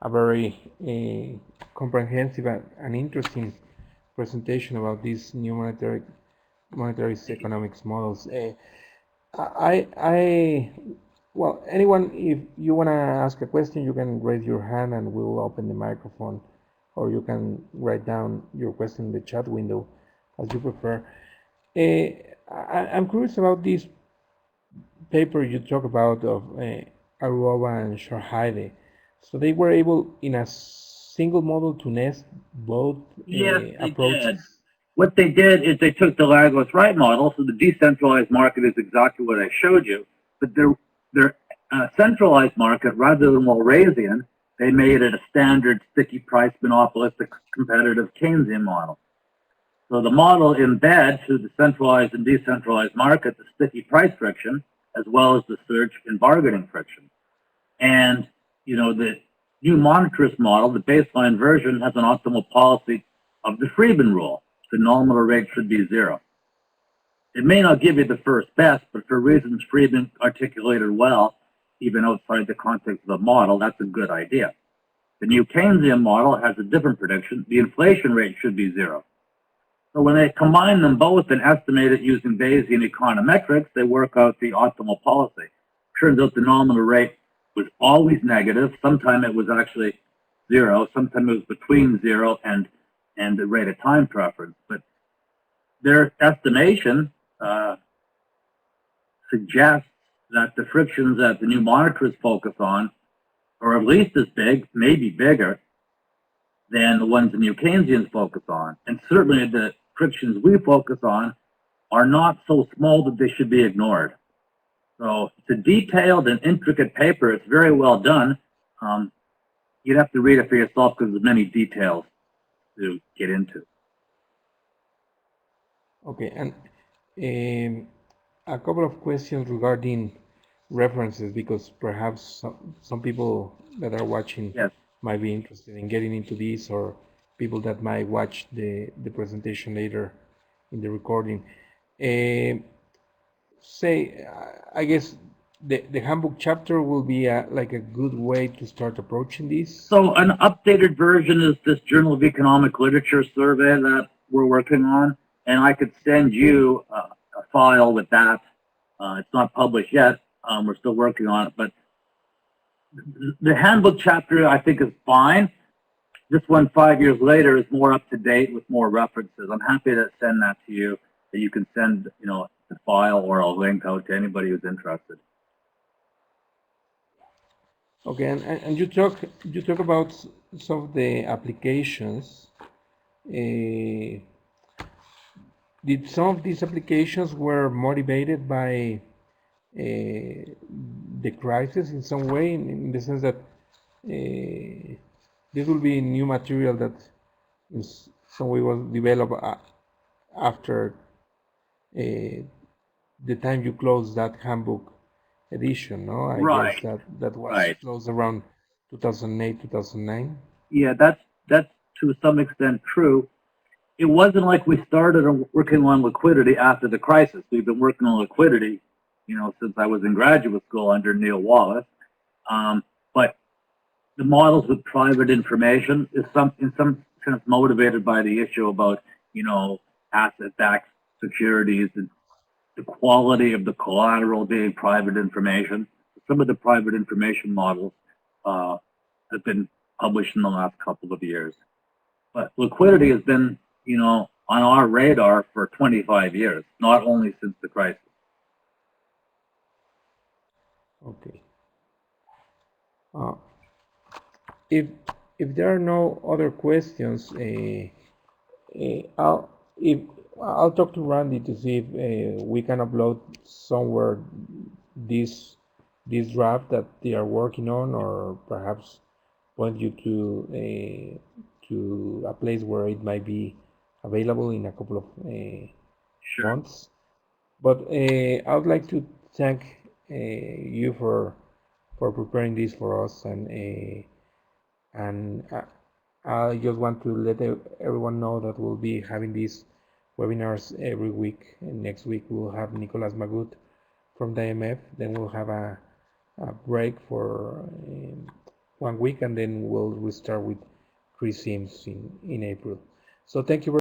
a very comprehensive and interesting presentation about these new monetarist economics models. Well, anyone, if you want to ask a question, you can raise your hand and we'll open the microphone, or you can write down your question in the chat window, as you prefer. I'm curious about this paper you talk about of Aruoba and Shorhaide. So they were able, in a single model, to nest both approaches? Did. What they did is they took the Lagos-Wright model, so the decentralized market is exactly what I showed you, but their centralized market, rather than Walrasian, they made it a standard sticky price monopolistic competitive Keynesian model. So the model embeds through the centralized and decentralized market the sticky price friction, as well as the search and bargaining friction. And the new monetarist model, the baseline version, has an optimal policy of the Friedman rule. The nominal rate should be 0. It may not give you the first best, but for reasons Friedman articulated well, even outside the context of the model, that's a good idea. The new Keynesian model has a different prediction. The inflation rate should be 0. So when they combine them both and estimate it using Bayesian econometrics, they work out the optimal policy. Turns out the nominal rate was always negative. Sometimes it was actually 0. Sometimes it was between 0 and the rate of time preference. But their estimation suggests that the frictions that the new monetarists focus on are at least as big, maybe bigger, than the ones the new Keynesians focus on. And certainly the frictions we focus on are not so small that they should be ignored. So it's a detailed and intricate paper. It's very well done. you'd have to read it for yourself because there's many details to get into. Okay, and a couple of questions regarding references, because perhaps some people that are watching Yes. might be interested in getting into this, or people that might watch the presentation later in the recording. Say, I guess the handbook chapter will be like a good way to start approaching this. So an updated version is this Journal of Economic Literature survey that we're working on, and I could send you a file with that. It's not published yet. We're still working on it, but the handbook chapter I think is fine. This one 5 years later is more up to date with more references. I'm happy to send that to you, that you can send, the file or a link out to anybody who's interested. Okay, and you talk about some of the applications. Did some of these applications were motivated by the crisis in some way, in the sense that this will be new material that in some way was developed after the time you closed that handbook edition, no? I guess Right, that was right. closed around 2008, 2009. Yeah, that's to some extent true. It wasn't like we started working on liquidity after the crisis. We've been working on liquidity, since I was in graduate school under Neil Wallace. But the models with private information is in some sense motivated by the issue about, asset-backed securities and the quality of the collateral being private information. Some of the private information models have been published in the last couple of years. But liquidity has been, on our radar for 25 years, not only since the crisis. Okay. If there are no other questions, I'll talk to Randy to see if we can upload somewhere this draft that they are working on, or perhaps point you to a place where it might be available in a couple of Sure. months. But I would like to thank you for preparing this for us, and I just want to let everyone know that we'll be having these webinars every week. And next week we'll have Nicolas Magut from the IMF. Then we'll have a break for 1 week, and then we'll restart with Chris Sims in April. So thank you very